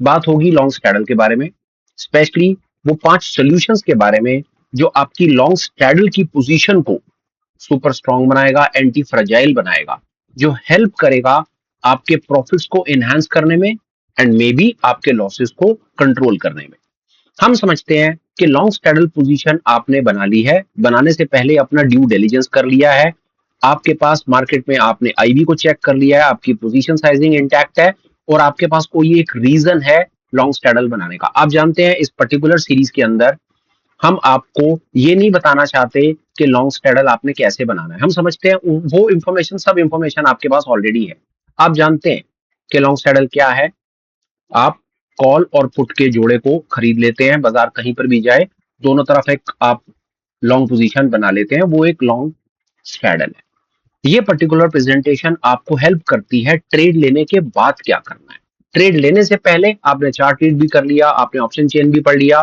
बात होगी long straddle के बारे में, स्पेशली वो 5 सॉल्यूशंस के बारे में जो आपकी लॉन्ग स्ट्रैडल की पोजीशन को सुपर स्ट्रांग बनाएगा, एंटी फ्रेजाइल बनाएगा, जो हेल्प करेगा आपके प्रॉफिट्स को एनहांस करने में एंड मे बी आपके लॉसेस को कंट्रोल करने में। हम समझते हैं कि लॉन्ग स्ट्रैडल पोजीशन आपने बना ली है, बनाने से पहले अपना ड्यू डिलिजेंस कर लिया है, आपके पास मार्केट में आपने आईवी को चेक कर लिया है, आपकी पोजीशन साइजिंग इंटैक्ट है और आपके पास कोई एक रीजन है लॉन्ग स्ट्रैडल बनाने का। आप जानते हैं इस पर्टिकुलर सीरीज के अंदर हम आपको ये नहीं बताना चाहते कि लॉन्ग स्ट्रैडल आपने कैसे बनाना है। हम समझते हैं वो इंफॉर्मेशन, सब इंफॉर्मेशन आपके पास ऑलरेडी है। आप जानते हैं कि लॉन्ग स्ट्रैडल क्या है। आप कॉल और पुट के जोड़े को खरीद लेते हैं, बाजार कहीं पर भी जाए दोनों तरफ एक आप लॉन्ग पोजीशन बना लेते हैं, वो एक लॉन्ग स्ट्रैडल है। ये पर्टिकुलर प्रेजेंटेशन आपको हेल्प करती है ट्रेड लेने के बाद क्या करना है। ट्रेड लेने से पहले आपने चार्ट रीड भी कर लिया, आपने ऑप्शन चेन भी पढ़ लिया,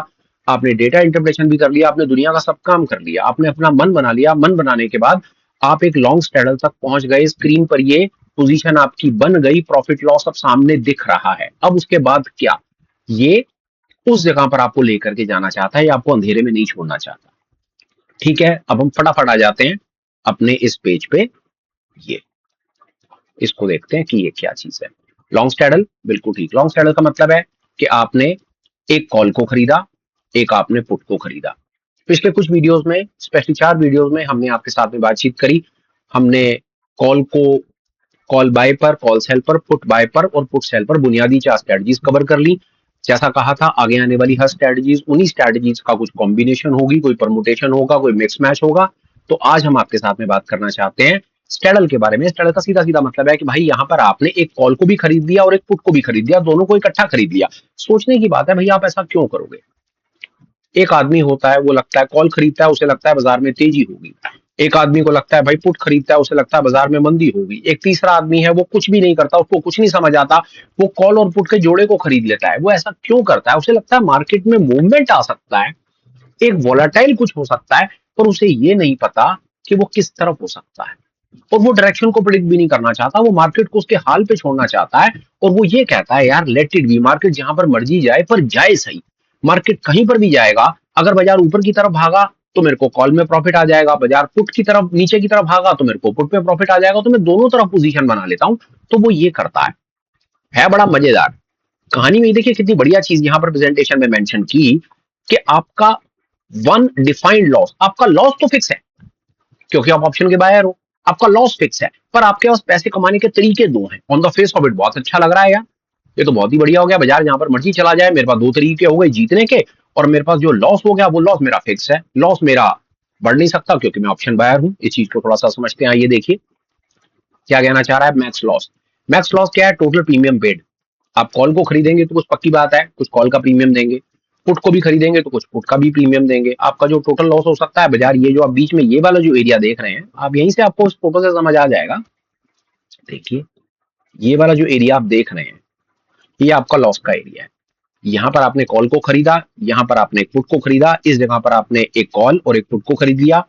आपने डेटा इंटरप्रेशन भी कर लिया, आपने दुनिया का सब काम कर लिया, आपने अपना मन बना लिया। मन बनाने के बाद आप एक लॉन्ग स्ट्रैडल तक पहुंच गए, स्क्रीन पर ये पोजीशन आपकी बन गई, प्रॉफिट लॉस अब सामने दिख रहा है। अब उसके बाद क्या, ये उस जगह पर आपको लेकर के जाना चाहता है या आपको अंधेरे में नहीं छोड़ना चाहता। ठीक है, अब हम फटाफट आ जाते हैं अपने इस पेज पे। ये इसको देखते हैं कि ये क्या चीज है। लॉन्ग स्ट्रैडल, बिल्कुल ठीक। लॉन्ग स्ट्रैडल का मतलब है कि आपने एक कॉल को खरीदा, एक आपने पुट को खरीदा। पिछले कुछ वीडियोस में, स्पेशली 4 वीडियोस में हमने आपके साथ में बातचीत करी। हमने कॉल को, कॉल बाय पर, कॉल सेल पर, पुट बाय पर और पुट सेल पर बुनियादी 4 स्ट्रेटजीज कवर कर ली। जैसा कहा था, आगे आने वाली हर स्ट्रेटजीज, उन्हीं स्ट्रेटजीज का कुछ कॉम्बिनेशन होगी, कोई परमुटेशन होगा, कोई मिक्स मैच होगा। तो आज हम आपके साथ में बात करना चाहते हैं स्ट्रैडल के बारे में। स्ट्रैडल का सीधा सीधा मतलब है कि भाई यहाँ पर आपने एक कॉल को भी खरीद लिया और एक पुट को भी खरीद लिया, दोनों को इकट्ठा खरीद लिया। सोचने की बात है भाई, आप ऐसा क्यों करोगे। एक आदमी होता है, वो लगता है कॉल खरीदता है, उसे लगता है बाजार में तेजी होगी। एक आदमी को लगता है भाई पुट खरीदता है, उसे लगता है बाजार में मंदी होगी। एक तीसरा आदमी है, वो कुछ भी नहीं करता, उसको कुछ नहीं समझ आता, वो कॉल और पुट के जोड़े को खरीद लेता है। वो ऐसा क्यों करता है, उसे लगता है मार्केट में मूवमेंट आ सकता है, एक वॉलेटाइल कुछ हो सकता है, पर उसे ये नहीं पता कि वो किस तरफ हो सकता है। और वो डायरेक्शन को प्रिडिक्ट भी नहीं करना चाहता, वो मार्केट को उसके हाल पे छोड़ना चाहता है। और वो ये कहता है यार लेट इट बी, मार्केट जहां पर मर्जी जाए पर जाए सही। मार्केट कहीं पर भी जाएगा, अगर बाजार ऊपर की तरफ भागा तो मेरे को कॉल में प्रॉफिट आ जाएगा, बाजार पुट की तरफ, नीचे की तरफ भागा तो मेरे को पुट में प्रॉफिट आ जाएगा, तो मैं दोनों तरफ पोजीशन बना लेता हूं। तो वो ये करता है बड़ा मजेदार। कहानी में देखिए कितनी बढ़िया चीज यहां पर प्रेजेंटेशन में मेंशन की कि आपका वन डिफाइंड लॉस, आपका लॉस तो फिक्स है क्योंकि आप ऑप्शन के बायर हो, आपका लॉस फिक्स है, पर आपके पास पैसे कमाने के तरीके दो हैं। On the face of it बहुत अच्छा लग रहा है यार, ये तो बहुत ही बढ़िया हो गया, बाजार जहां पर मर्जी चला जाए, मेरे पास 2 तरीके हो गए जीतने के, और मेरे पास जो लॉस हो गया वो लॉस मेरा फिक्स है। लॉस मेरा बढ़ नहीं सकता क्योंकि मैं ऑप्शन बायर हूं। इस चीज को थोड़ा सा समझते हैं। ये देखिए क्या कहना चाह रहा है मैक्स लॉस। मैक्स लॉस क्या है, टोटल प्रीमियम पेड। आप कॉल को खरीदेंगे तो कुछ पक्की बात है, कुछ कॉल का प्रीमियम देंगे, पुट को भी खरीदेंगे तो कुछ पुट का भी प्रीमियम देंगे। आपका जो टोटल लॉस हो सकता है बाजार, ये जो आप बीच में ये वाला जो एरिया देख रहे हैं, आप यहीं से आपको इस फोटो से समझ आ जाएगा। देखिए ये वाला जो एरिया आप देख रहे हैं, ये आपका लॉस का एरिया है। यहाँ पर आपने कॉल को खरीदा, यहाँ पर आपने एक पुट को खरीदा, इस जगह पर आपने एक कॉल और एक पुट को खरीद लिया।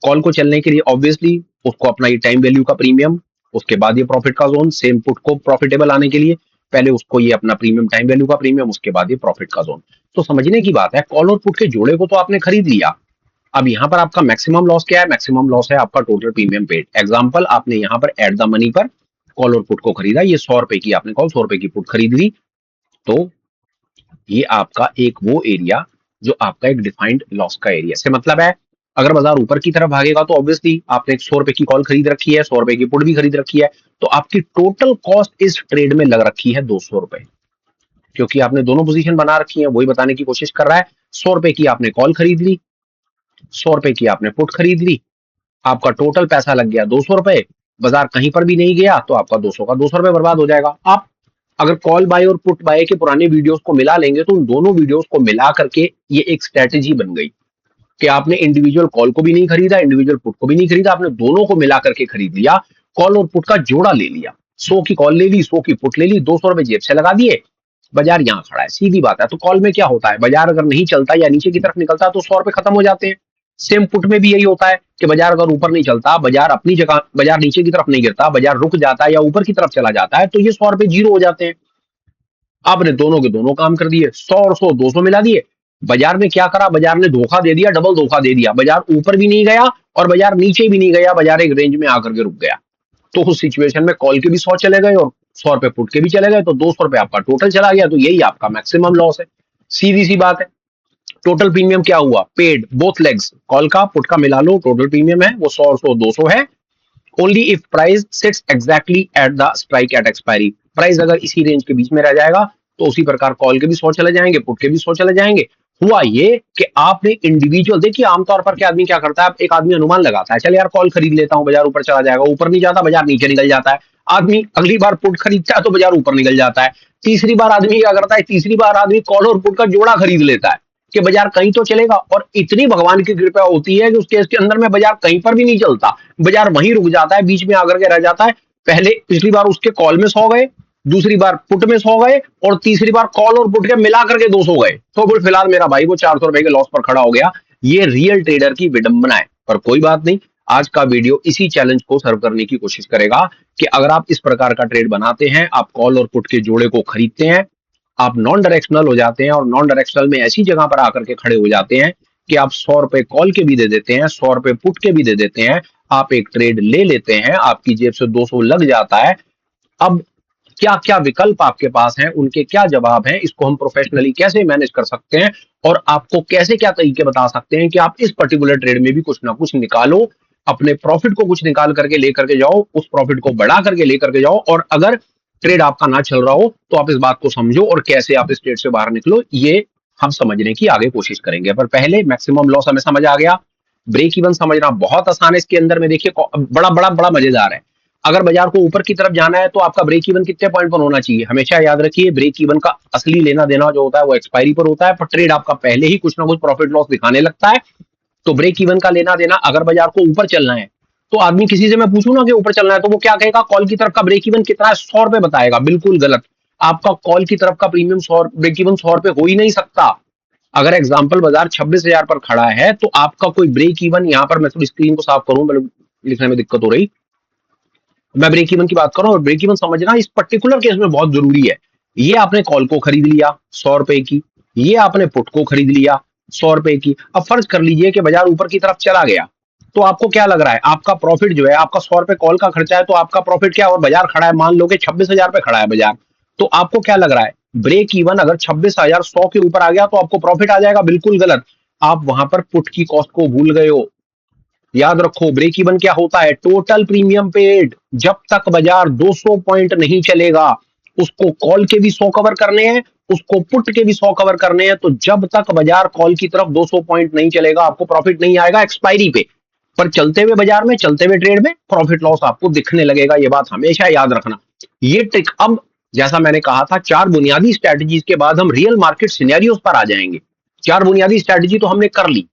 कॉल को चलने के लिए ऑब्वियसली उसको अपना ये टाइम वैल्यू का प्रीमियम, उसके बाद ये प्रॉफिट का जोन, सेम पुट को प्रॉफिटेबल आने के लिए पहले उसको ये अपना प्रीमियम, टाइम वैल्यू का प्रीमियम, उसके बाद ये प्रॉफिट का जोन। तो समझने की बात है, कॉल और पुट के जोड़े को तो आपने खरीद लिया। अब यहाँ पर आपका मैक्सिमम लॉस क्या है, मैक्सिमम लॉस है आपका टोटल प्रीमियम पेड। एग्जाम्पल, आपने यहाँ पर एट द मनी पर कॉल और पुट को खरीदा, ये 100 रुपए की आपने कॉल, 100 रुपए की पुट खरीद ली। तो ये आपका एक वो एरिया जो आपका एक डिफाइंड लॉस का एरिया से मतलब है। अगर बाजार ऊपर की तरफ भागेगा तो ऑब्वियसली आपने 100 रुपए की कॉल खरीद रखी है, 100 रुपए की पुट भी खरीद रखी है, तो आपकी टोटल कॉस्ट इस ट्रेड में लग रखी है 200 रुपए, क्योंकि आपने दोनों पोजीशन बना रखी है। वही बताने की कोशिश कर रहा है। 100 रुपए की आपने कॉल खरीद ली, 100 रुपए की आपने पुट खरीद ली, आपका टोटल पैसा लग गया 200 रुपए। बाजार कहीं पर भी नहीं गया तो आपका 200 का 200 रुपए बर्बाद हो जाएगा। आप अगर कॉल बाय और पुट बाय के पुराने वीडियोस को मिला लेंगे तो उन दोनों वीडियोस को मिला करके ये एक स्ट्रेटेजी बन गई कि आपने इंडिविजुअल कॉल को भी नहीं खरीदा, इंडिविजुअल पुट को भी नहीं खरीदा, आपने दोनों को मिला करके खरीद लिया। कॉल और पुट का जोड़ा ले लिया, 100 की कॉल ले ली, 100 की पुट ले ली, 200 रुपए जेब से लगा दिए। बाजार यहाँ खड़ा है, सीधी बात है। तो कॉल में क्या होता है, बाजार अगर नहीं चलता या नीचे की तरफ निकलता तो 100 रुपए खत्म हो जाते हैं। सेम पुट में भी यही होता है कि बाजार अगर ऊपर नहीं चलता, बाजार अपनी जगह, बाजार नीचे की तरफ नहीं गिरता, बाजार रुक जाता है या ऊपर की तरफ चला जाता है, तो ये 100 रुपए जीरो हो जाते हैं। आपने दोनों के दोनों काम कर दिए, 100 और 100 200 मिला दिए। बाजार ने क्या करा, बाजार ने धोखा दे दिया, डबल धोखा दे दिया। बाजार ऊपर भी नहीं गया और बाजार नीचे भी नहीं गया, बाजार एक रेंज में आकर के रुक गया। तो उस सिचुएशन में कॉल के भी 100 चले गए और 100 रुपए पुट के भी चले गए, तो 200 रुपए आपका टोटल चला गया। तो यही आपका मैक्सिमम लॉस है, सीधी सी बात है। टोटल प्रीमियम क्या हुआ, पेड बोथ लेग्स, कॉल का पुट का मिला लो, टोटल प्रीमियम है वो 100 और 100 200 है। Only if price sits exactly at the strike at expiry, price अगर इसी रेंज के बीच में रह जाएगा तो उसी प्रकार कॉल के भी 100 चले जाएंगे, पुट के भी 100 चले जाएंगे। हुआ ये कि आपने इंडिविजुअल, देखिए आमतौर पर क्या आदमी क्या करता है, एक आदमी अनुमान लगाता है, चल यार कॉल खरीद लेता हूं, बाजार ऊपर चला जाएगा, ऊपर नहीं जाता, बाजार नीचे निकल जाता है। आदमी अगली बार पुट खरीदता है तो बाजार ऊपर निकल जाता है। तीसरी बार आदमी क्या करता है, तीसरी बार आदमी कॉल और पुट का जोड़ा खरीद लेता है कि बाजार कहीं तो चलेगा, और इतनी भगवान की कृपा होती है कि उस केस के अंदर में बाजार कहीं पर भी नहीं चलता, बाजार वहीं रुक जाता है, बीच में आकर के रह जाता है। पहले पिछली बार उसके कॉल में 100 गए, दूसरी बार पुट में 100 गए, और तीसरी बार कॉल और पुट के मिला करके 200 गए। तो फिर फिलहाल मेरा भाई वो 400 रुपए के लॉस पर खड़ा हो गया। ये रियल ट्रेडर की विडंबना है, पर कोई बात नहीं, आज का वीडियो इसी चैलेंज को सर्व करने की कोशिश करेगा कि अगर आप इस प्रकार का ट्रेड बनाते हैं, आप कॉल और पुट के जोड़े को खरीदते हैं, आप नॉन डायरेक्शनल हो जाते हैं, और नॉन डायरेक्शनल में ऐसी जगह पर आकर के खड़े हो जाते हैं कि आप 100 रुपए कॉल के भी दे देते हैं, 100 रुपए पुट के भी दे देते हैं, आप एक ट्रेड ले लेते हैं, आपकी जेब से 200 लग जाता है। अब क्या क्या विकल्प आपके पास हैं, उनके क्या जवाब हैं, इसको हम प्रोफेशनली कैसे मैनेज कर सकते हैं, और आपको कैसे क्या तरीके बता सकते हैं कि आप इस पर्टिकुलर ट्रेड में भी कुछ ना कुछ निकालो, अपने प्रॉफिट को कुछ निकाल करके लेकर के जाओ, उस प्रॉफिट को बढ़ा करके लेकर के जाओ, और अगर ट्रेड आपका ना चल रहा हो तो आप इस बात को समझो और कैसे आप इस ट्रेड से बाहर निकलो, ये हम समझने की आगे कोशिश करेंगे। पर पहले मैक्सिमम लॉस हमें समझ आ गया, ब्रेक इवन समझना बहुत आसान है। इसके अंदर में देखिए बड़ा बड़ा बड़ा मजेदार है। अगर बाजार को ऊपर की तरफ जाना है तो आपका ब्रेक इवन कितने पॉइंट पर होना चाहिए, हमेशा याद रखिए ब्रेक इवन का असली लेना देना जो होता है वो एक्सपायरी पर होता है, पर ट्रेड आपका पहले ही कुछ ना कुछ प्रॉफिट लॉस दिखाने लगता है। तो ब्रेक इवन का लेना देना, अगर बाजार को ऊपर चलना है तो आदमी किसी से मैं पूछूं ना कि ऊपर चलना है तो वो क्या कहेगा, कॉल की तरफ का ब्रेक इवन कितना है, 100 रुपए बताएगा। बिल्कुल गलत, आपका कॉल की तरफ का प्रीमियम 100, ब्रेक इवन 100 रुपए हो ही नहीं सकता। अगर एग्जाम्पल बाजार 26,000 पर खड़ा है तो आपका कोई ब्रेक इवन, यहां पर मैं थोड़ी स्क्रीन को साफ करूं, मतलब लिखने में दिक्कत हो रही, मैं ब्रेक इवन की बात कर रहा हूं, और ब्रेक इवन समझना इस पर्टिकुलर केस में बहुत जरूरी है। ये आपने कॉल को खरीद लिया 100 रुपए की, ये आपने पुट को खरीद लिया 100 रुपए की। अब फर्ज कर लीजिए कि बाजार ऊपर की तरफ चला गया, तो आपको क्या लग रहा है, आपका प्रॉफिट जो है, आपका 100 रुपए कॉल का खर्चा है, तो आपका प्रॉफिट क्या, और बाजार खड़ा है, मान लो कि 26,000 पे खड़ा है बाजार, तो आपको क्या लग रहा है, ब्रेक इवन अगर 26,100 के ऊपर आ गया तो आपको प्रॉफिट आ जाएगा। बिल्कुल गलत, आप वहां पर पुट की कॉस्ट को भूल गए हो। याद रखो ब्रेक इवन क्या होता है, टोटल प्रीमियम पेड। जब तक बाजार 200 पॉइंट नहीं चलेगा, उसको कॉल के भी 100 कवर करने हैं, उसको पुट के भी 100 कवर करने हैं, तो जब तक बाजार कॉल की तरफ 200 पॉइंट नहीं चलेगा आपको प्रॉफिट नहीं आएगा एक्सपायरी पे। पर चलते हुए बाजार में, चलते हुए ट्रेड में प्रॉफिट लॉस आपको दिखने लगेगा, ये बात हमेशा याद रखना। ये ट्रिक, अब जैसा मैंने कहा था, 4 बुनियादी स्ट्रेटजीज के बाद हम रियल मार्केट सिनेरियोस पर आ जाएंगे। 4 बुनियादी स्ट्रेटजी तो हमने कर ली,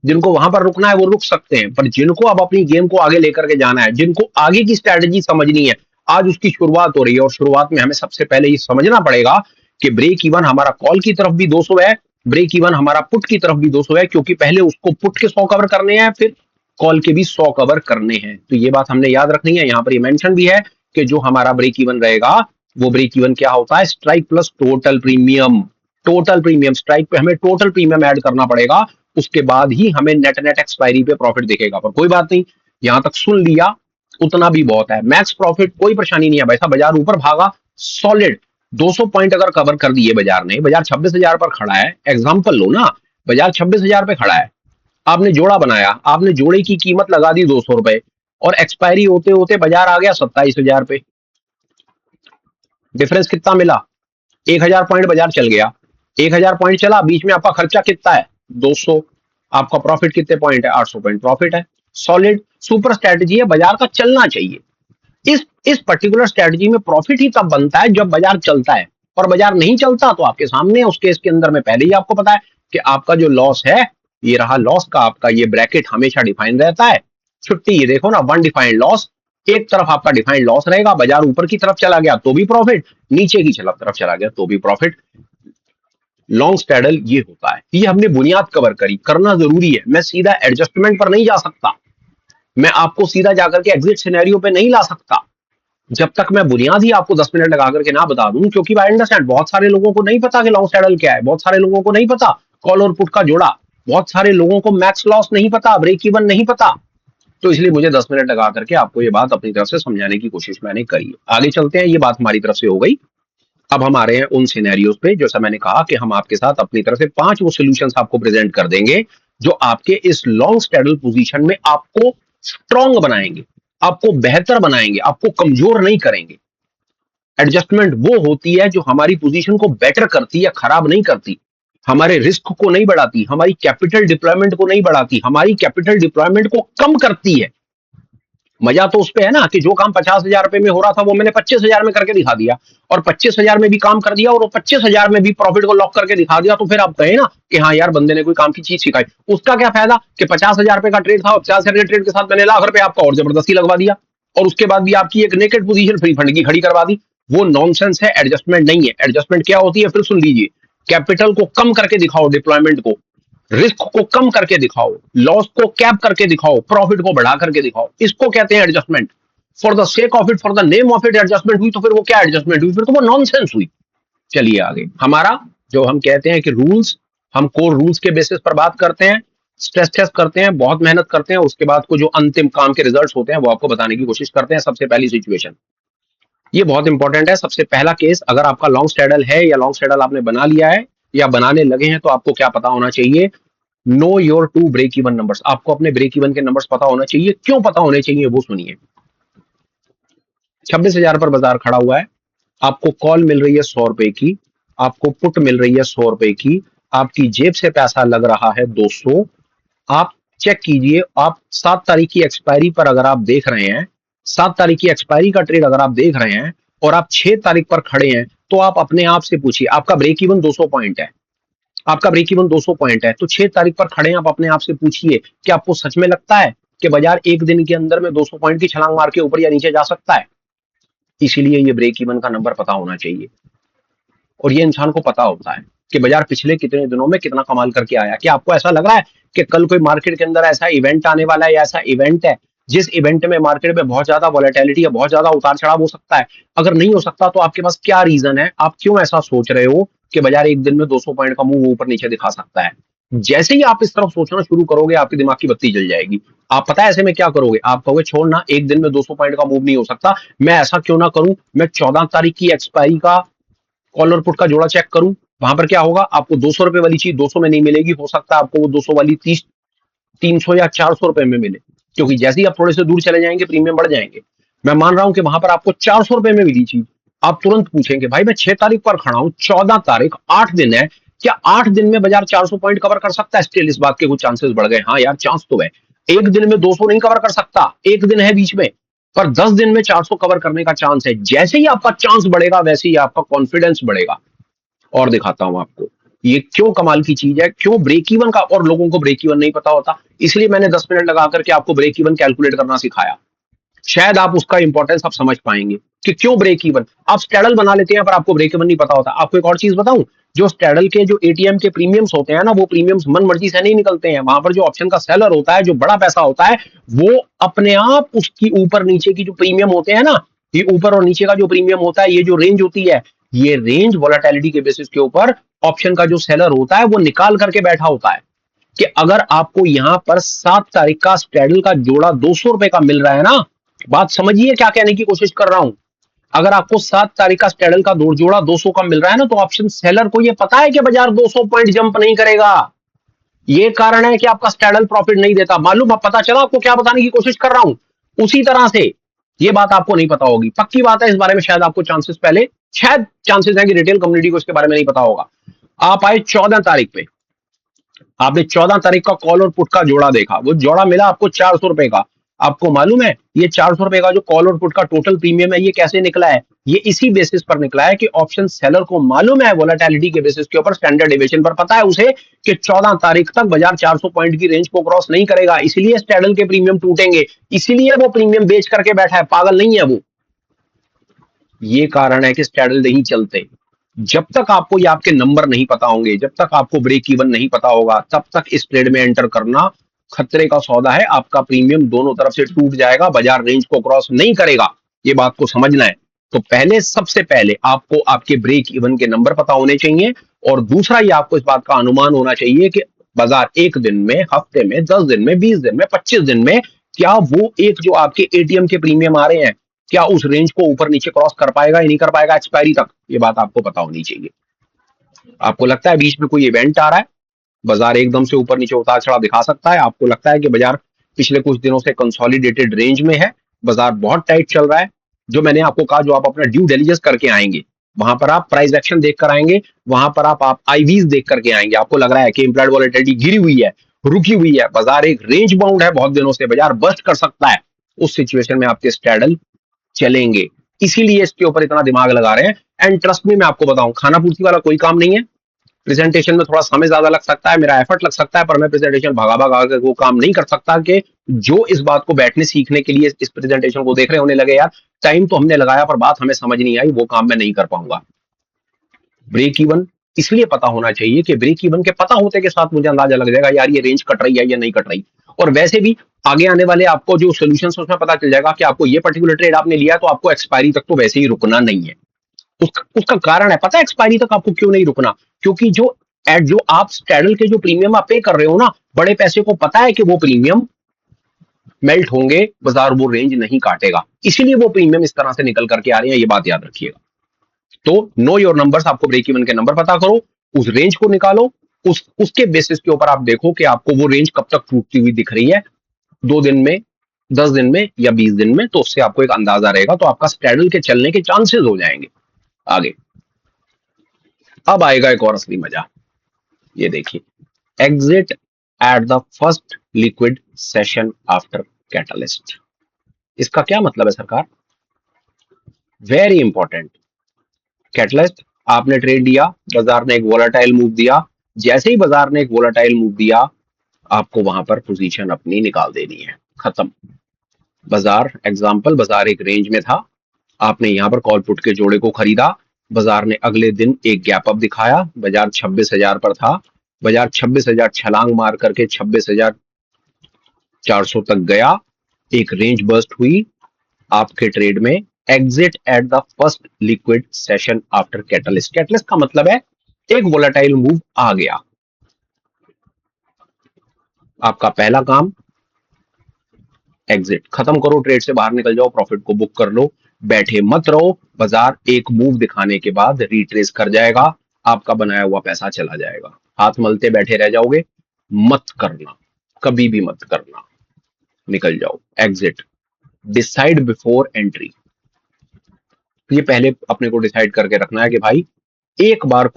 जिनको वहां पर रुकना है वो रुक सकते हैं, पर जिनको अब अपनी गेम को आगे लेकर के जाना है, जिनको आगे की स्ट्रेटजी समझनी है, आज उसकी शुरुआत हो रही है। और शुरुआत में हमें सबसे पहले ये समझना पड़ेगा कि ब्रेक इवन हमारा कॉल की तरफ भी 200 है, ब्रेक इवन हमारा पुट की तरफ भी 200 है, क्योंकि पहले उसको पुट के 100 कवर करने हैं, फिर कॉल के भी 100 कवर करने हैं। तो ये बात हमने याद रखनी है। यहाँ पर ये मेंशन भी है कि जो हमारा ब्रेक इवन रहेगा, वो ब्रेक इवन क्या होता है, strike plus total premium. Total premium, strike पे हमें टोटल प्रीमियम ऐड करना पड़ेगा, उसके बाद ही हमें नेट नेट एक्सपायरी पे प्रॉफिट दिखेगा। पर कोई बात नहीं, यहां तक सुन लिया उतना भी बहुत है। मैक्स प्रॉफिट कोई परेशानी नहीं है, वैसा बाजार ऊपर भागा सॉलिड 200 पॉइंट अगर कवर कर दिए बाजार ने, बाजार 26,000 पर खड़ा है, एग्जांपल लो ना, बाजार 26,000 पे खड़ा है, आपने जोड़ा बनाया, आपने जोड़े की कीमत लगा दी 200 रुपए, और एक्सपायरी होते होते बाजार आ गया 27,000 पे। डिफरेंस कितना मिला, 1,000 पॉइंट बाजार चल गया, 1,000 पॉइंट चला, बीच में आपका खर्चा कितना है 200, आपका प्रॉफिट कितने पॉइंट है, 800 पॉइंट प्रॉफिट है। सॉलिड सुपर स्ट्रेटजी है, बाजार का चलना चाहिए। इस पर्टिकुलर स्ट्रेटजी में प्रॉफिट ही तब बनता है जब बाजार चलता है, और बाजार नहीं चलता तो आपके सामने उस केस के अंदर में पहले ही आपको पता है कि आपका जो लॉस है, ये रहा लॉस का आपका ये ब्रैकेट हमेशा डिफाइन रहता है। छुट्टी, ये देखो ना, वन डिफाइंड लॉस, एक तरफ आपका डिफाइंड लॉस रहेगा, बाजार ऊपर की तरफ चला गया तो भी प्रॉफिट, नीचे की तरफ चला गया तो भी प्रॉफिट। लॉन्ग स्ट्रैडल ये होता है। ये हमने बुनियाद कवर करी, करना जरूरी है। मैं सीधा एडजस्टमेंट पर नहीं जा सकता, मैं आपको सीधा जाकर के एग्जिट सिनेरियो पे नहीं ला सकता, जब तक मैं बुनियादी आपको 10 मिनट लगा करके ना बता दूं, क्योंकि आई अंडरस्टैंड बहुत सारे लोगों को नहीं पता कि लॉन्ग सैडल क्या है, बहुत सारे लोगों को नहीं पता कॉल और पुट का जोड़ा, बहुत सारे लोगों को मैक्स लॉस नहीं पता, ब्रेक इवन नहीं पता। तो इसलिए मुझे 10 मिनट लगा करके आपको ये बात अपनी तरफ से समझाने की कोशिश मैंने करी। आगे चलते हैं, ये बात हमारी तरफ से हो गई। अब हम आ रहे हैं उन सिनेरियोज पे, जैसा मैंने कहा कि हम आपके साथ अपनी तरफ से 5 वो सॉल्यूशंस आपको प्रेजेंट कर देंगे जो आपके इस लॉन्ग स्टैडल पोजीशन में आपको स्ट्रांग बनाएंगे, आपको बेहतर बनाएंगे, आपको कमजोर नहीं करेंगे। एडजस्टमेंट वो होती है जो हमारी पोजीशन को बेटर करती है, खराब नहीं करती, हमारे रिस्क को नहीं बढ़ाती, हमारी कैपिटल डिप्लॉयमेंट को नहीं बढ़ाती, हमारी कैपिटल डिप्लॉयमेंट को कम करती है। मजा तो उस पे है ना कि जो काम 50,000 रुपए में हो रहा था वो मैंने 25,000 में करके दिखा दिया, और 25,000 में भी काम कर दिया, और वो 25,000 में भी प्रॉफिट को लॉक करके दिखा दिया। तो फिर आप कहें ना कि हाँ यार बंदे ने कोई काम की चीज सिखाई। उसका क्या फायदा कि 50,000 रुपए का ट्रेड था और 50,000 के ट्रेड के साथ मैंने लाख रुपए आपका और जबरदस्ती लगवा दिया, और उसके बाद भी आपकी एक नेकेड पोजीशन फ्री फंड की खड़ी करवा दी। वो नॉनसेंस है, एडजस्टमेंट नहीं है। एडजस्टमेंट क्या होती है, फिर सुन लीजिए, कैपिटल को कम करके दिखाओ, डिप्लॉयमेंट को, रिस्क को कम करके दिखाओ, लॉस को कैप करके दिखाओ, प्रॉफिट को बढ़ा करके दिखाओ, इसको कहते हैं adjustment. For the sake of it, for the name of it adjustment हुई तो फिर वो क्या एडजस्टमेंट हुई, फिर तो वो नॉनसेंस हुई। चलिए आगे, हमारा जो हम कहते हैं कि रूल्स, हम कोर रूल्स के बेसिस पर बात करते हैं, स्ट्रेस टेस्ट करते हैं, बहुत मेहनत करते हैं, उसके बाद को जो अंतिम काम के रिजल्ट्स होते हैं वो आपको बताने की कोशिश करते हैं। सबसे पहली सिचुएशन, ये बहुत इंपॉर्टेंट है। सबसे पहला केस, अगर आपका लॉन्ग स्ट्रैडल है या लॉन्ग स्ट्रैडल आपने बना लिया है या बनाने लगे हैं, तो आपको क्या पता होना चाहिए, know your two break even numbers. आपको अपने ब्रेक इवन के नंबर्स पता होना चाहिए। क्यों पता होने चाहिए वो सुनिए। 26,000 पर बाजार खड़ा हुआ है, आपको कॉल मिल रही है 100 रुपए की, आपको पुट मिल रही है 100 रुपए की, आपकी जेब से पैसा लग रहा है 200। आप चेक कीजिए, आप 7 तारीख की एक्सपायरी पर अगर आप देख रहे हैं, 7 तारीख की एक्सपायरी का ट्रेड अगर आप देख रहे हैं और आप 6 तारीख पर खड़े हैं, तो आप अपने आप से पूछिए, आपका ब्रेक इवन 200 पॉइंट है, आपका ब्रेक इवन 200 पॉइंट है, तो 6 तारीख पर खड़े हैं, आप अपने आप से पूछिए कि आपको सच में लगता है कि बाजार एक दिन के अंदर में 200 पॉइंट की छलांग मार के ऊपर या नीचे जा सकता है। इसीलिए ये ब्रेक इवन का नंबर पता होना चाहिए, और ये इंसान को पता होता है कि बाजार पिछले कितने दिनों में कितना कमाल करके आया। क्या आपको ऐसा लग रहा है कि कल कोई मार्केट के अंदर ऐसा इवेंट आने वाला है, या ऐसा इवेंट है जिस इवेंट में मार्केट में बहुत ज्यादा वॉलेटिलिटी या बहुत ज्यादा उतार चढ़ाव हो सकता है? अगर नहीं हो सकता तो आपके पास क्या रीजन है, आप क्यों ऐसा सोच रहे हो कि बाजार एक दिन में 200 पॉइंट का मूव ऊपर नीचे दिखा सकता है? जैसे ही आप इस तरफ सोचना शुरू करोगे, आपके दिमाग की बत्ती जल जाएगी। आप पता है ऐसे में क्या करोगे, आप कहोगे छोड़ ना, एक दिन में 200 पॉइंट का मूव नहीं हो सकता, मैं ऐसा क्यों ना करूं, मैं 14 तारीख की एक्सपायरी का कॉल और पुट का जोड़ा चेक करूं। वहां पर क्या होगा, आपको 200 रुपए वाली चीज 200 में नहीं मिलेगी, हो सकता है आपको वो 200 वाली 30, 300 या 400 रुपए में मिले, क्योंकि जैसे ही आप थोड़े से दूर चले जाएंगे प्रीमियम बढ़ जाएंगे। मैं मान रहा हूं कि वहां पर आपको 400 रुपए में मिली चीज, आप तुरंत पूछेंगे भाई मैं 6 तारीख पर खड़ा हूं, 14 तारीख, 8 दिन है, क्या 8 दिन में बाजार 400 पॉइंट कवर कर सकता है? स्टिल इस बात के कुछ चांसेस बढ़ गए, हाँ यार चांस तो है। एक दिन में 200 नहीं कवर कर सकता, एक दिन है बीच में, पर 10 दिन में 400 कवर करने का चांस है। जैसे ही आपका चांस बढ़ेगा वैसे ही आपका कॉन्फिडेंस बढ़ेगा। और दिखाता हूं आपको ये क्यों कमाल की चीज है, क्यों ब्रेक इवन का, और लोगों को ब्रेक इवन नहीं पता होता, इसलिए मैंने 10 मिनट लगा करके आपको ब्रेक इवन कैलकुलेट करना सिखाया। शायद आप उसका इंपॉर्टेंस आप समझ पाएंगे कि क्यों ब्रेक इवन। आप स्टैडल बना लेते हैं पर आपको ब्रेक इवन नहीं पता होता। आपको एक और चीज बताऊं, जो स्टैडल के जो एटीएम के प्रीमियम्स होते हैं ना, वो प्रीमियम्स मन मर्जी से नहीं निकलते हैं। वहां पर जो ऑप्शन का सेलर होता है, जो बड़ा पैसा होता है, वो अपने आप उसकी ऊपर नीचे की जो प्रीमियम होते हैं ना, ये ऊपर और नीचे का जो प्रीमियम होता है, ये जो रेंज होती है, ये रेंज वोलेटिलिटी के बेसिस के ऊपर ऑप्शन का जो सेलर होता है वो निकाल करके बैठा होता है कि अगर आपको यहां पर 7 तारीख का स्टैडल का जोड़ा 200 रुपए का मिल रहा है ना, बात समझिए क्या कहने की कोशिश कर रहा हूं। अगर आपको 7 तारीख का स्टैडल का दो जोड़ा 200 का मिल रहा है ना, तो ऑप्शन सेलर को यह पता है कि बाजार 200 पॉइंट जंप नहीं करेगा। ये कारण है कि आपका स्टैडल प्रॉफिट नहीं देता। मालूम, अब पता चला आपको क्या बताने की कोशिश कर रहा हूं। उसी तरह से ये बात आपको नहीं पता होगी, पक्की बात है, इस बारे में शायद आपको चांसेस पहले, शायद चांसेस है कि रिटेल कम्युनिटी को इसके बारे में नहीं पता होगा। आप आए 14 तारीख पे, आपने 14 तारीख का कॉल और पुट का जोड़ा देखा, वो जोड़ा मिला आपको 400 रुपए का। आपको मालूम है ये 400 रुपए का जो कॉल और पुट का टोटल प्रीमियम है, ये कैसे निकला है? ये इसी बेसिस पर निकला है कि ऑप्शन सेलर को मालूम है वोलेटिलिटी के बेसिस के ऊपर, स्टैंडर्ड डेविएशन पर पता है उसे कि 14 तारीख तक बाजार 400 पॉइंट की रेंज को क्रॉस नहीं करेगा, इसलिए स्टैडल के प्रीमियम टूटेंगे, इसीलिए वो प्रीमियम बेच करके बैठा है, पागल नहीं है वो। ये कारण है कि स्टैडल नहीं चलते। जब तक आपको ये आपके नंबर नहीं पता होंगे, जब तक आपको ब्रेक इवन नहीं पता होगा, तब तक इस ट्रेड में एंटर करना खतरे का सौदा है। आपका प्रीमियम दोनों तरफ से टूट जाएगा, बाजार रेंज को क्रॉस नहीं करेगा। ये बात को समझना है, तो पहले सबसे पहले आपको आपके ब्रेक इवन के नंबर पता होने चाहिए, और दूसरा ये आपको इस बात का अनुमान होना चाहिए कि बाजार एक दिन में, हफ्ते में, 10 दिन में, 20 दिन में, 25 दिन में, क्या वो एक जो आपके एटीएम के प्रीमियम आ रहे हैं, क्या उस रेंज को ऊपर नीचे क्रॉस कर पाएगा या नहीं कर पाएगा एक्सपायरी तक, ये बात आपको पता होनी चाहिए। आपको लगता है बीच में कोई इवेंट आ रहा है, बाजार एकदम से ऊपर नीचे उतार चढ़ाव दिखा सकता है, आपको लगता है कि बाजार पिछले कुछ दिनों से कंसोलिडेटेड रेंज में है, बाजार बहुत टाइट चल रहा है, जो मैंने आपको कहा, जो आप अपना ड्यू डिलिजेंस करके आएंगे, वहां पर आप प्राइस एक्शन देख कर आएंगे, वहां पर आप आईवीज देख करके आएंगे, आपको लग रहा है कि इम्प्लाइड वॉलेटिलिटी गिरी हुई है, रुकी हुई है, बाजार एक रेंज बाउंड है, बहुत दिनों से बाजार बस्ट कर सकता है, उस सिचुएशन में आपके स्ट्रैडल चलेंगे। इसीलिए इसके ऊपर इतना दिमाग लगा रहे हैं। एंड ट्रस्ट में मैं आपको बताऊं, खाना पूर्ति वाला कोई काम नहीं है। प्रेजेंटेशन में थोड़ा समय ज्यादा लग सकता है, मेरा एफर्ट लग सकता है, पर मैं प्रेजेंटेशन भगा भगा के वो काम नहीं कर सकता कि जो इस बात को बैठने सीखने के लिए इस प्रेजेंटेशन को देख रहे होने लगे, यार टाइम तो हमने लगाया पर बात हमें समझ नहीं आई, वो काम मैं नहीं कर पाऊंगा। ब्रेक इवन इसलिए पता होना चाहिए कि ब्रेक इवन के पता होते के साथ मुझे अंदाजा लग जाएगा यार ये रेंज कट रही है या नहीं कट रही, और वैसे भी आगे आने वाले आपको जो सोल्यूशन उसमें पता चल जाएगा कि आपको ये पर्टिकुलर ट्रेड आपने लिया तो आपको एक्सपायरी तक तो वैसे ही रुकना नहीं है। उसका कारण है, पता है एक्सपायरी तक आपको क्यों नहीं रुकना, क्योंकि जो आप स्टैडल के जो प्रीमियम आप पे कर रहे हो ना, बड़े पैसे को पता है कि वो प्रीमियम मेल्ट होंगे, बाजार वो रेंज नहीं काटेगा, इसीलिए वो प्रीमियम इस तरह से निकल करके आ रहे हैं, ये बात याद रखिएगा। तो नो योर नंबर्स, आपको ब्रेक इवन के नंबर पता करो, उस रेंज को निकालो, उसके बेसिस के ऊपर आप देखो कि आपको वो रेंज कब तक टूटती हुई दिख रही है, 2 दिन में, 10 दिन में या 20 दिन में, तो उससे आपको एक अंदाजा रहेगा, तो आपका स्ट्रैडल के चलने के चांसेस हो जाएंगे आगे। अब आएगा एक और असली मजा, ये देखिए, exit at the first liquid session after catalyst. इसका क्या मतलब है सरकार? Very important. कैटलिस्ट, आपने ट्रेड दिया, बाजार ने एक वोलाटाइल मूव दिया, जैसे ही बाजार ने एक वोलाटाइल मूव दिया, आपको वहां पर पोजीशन अपनी निकाल देनी है, खत्म। बाजार एग्जांपल, बाजार एक रेंज में था, आपने यहां पर कॉल पुट के जोड़े को खरीदा, बाजार ने अगले दिन एक गैप अप दिखाया, बाजार 26,000 पर था, बाजार 26,000 छलांग मार करके 26,400 तक गया, एक रेंज बर्स्ट हुई, आपके ट्रेड में exit at the first liquid session after catalyst. Catalyst का मतलब है एक वोलेटाइल मूव आ गया, आपका पहला काम एग्जिट, खत्म करो, ट्रेड से बाहर निकल जाओ, प्रॉफिट को बुक कर लो, बैठे मत रहो, बाजार एक मूव दिखाने के बाद रिट्रेस कर जाएगा, आपका बनाया हुआ पैसा चला जाएगा, हाथ मलते बैठे रह जाओगे, मत करना, कभी भी मत करना, निकल जाओ, एग्जिट। डिसाइड बिफोर एंट्री, ये पहले अपने को डिसाइड करके रखना है कि भाई एक बार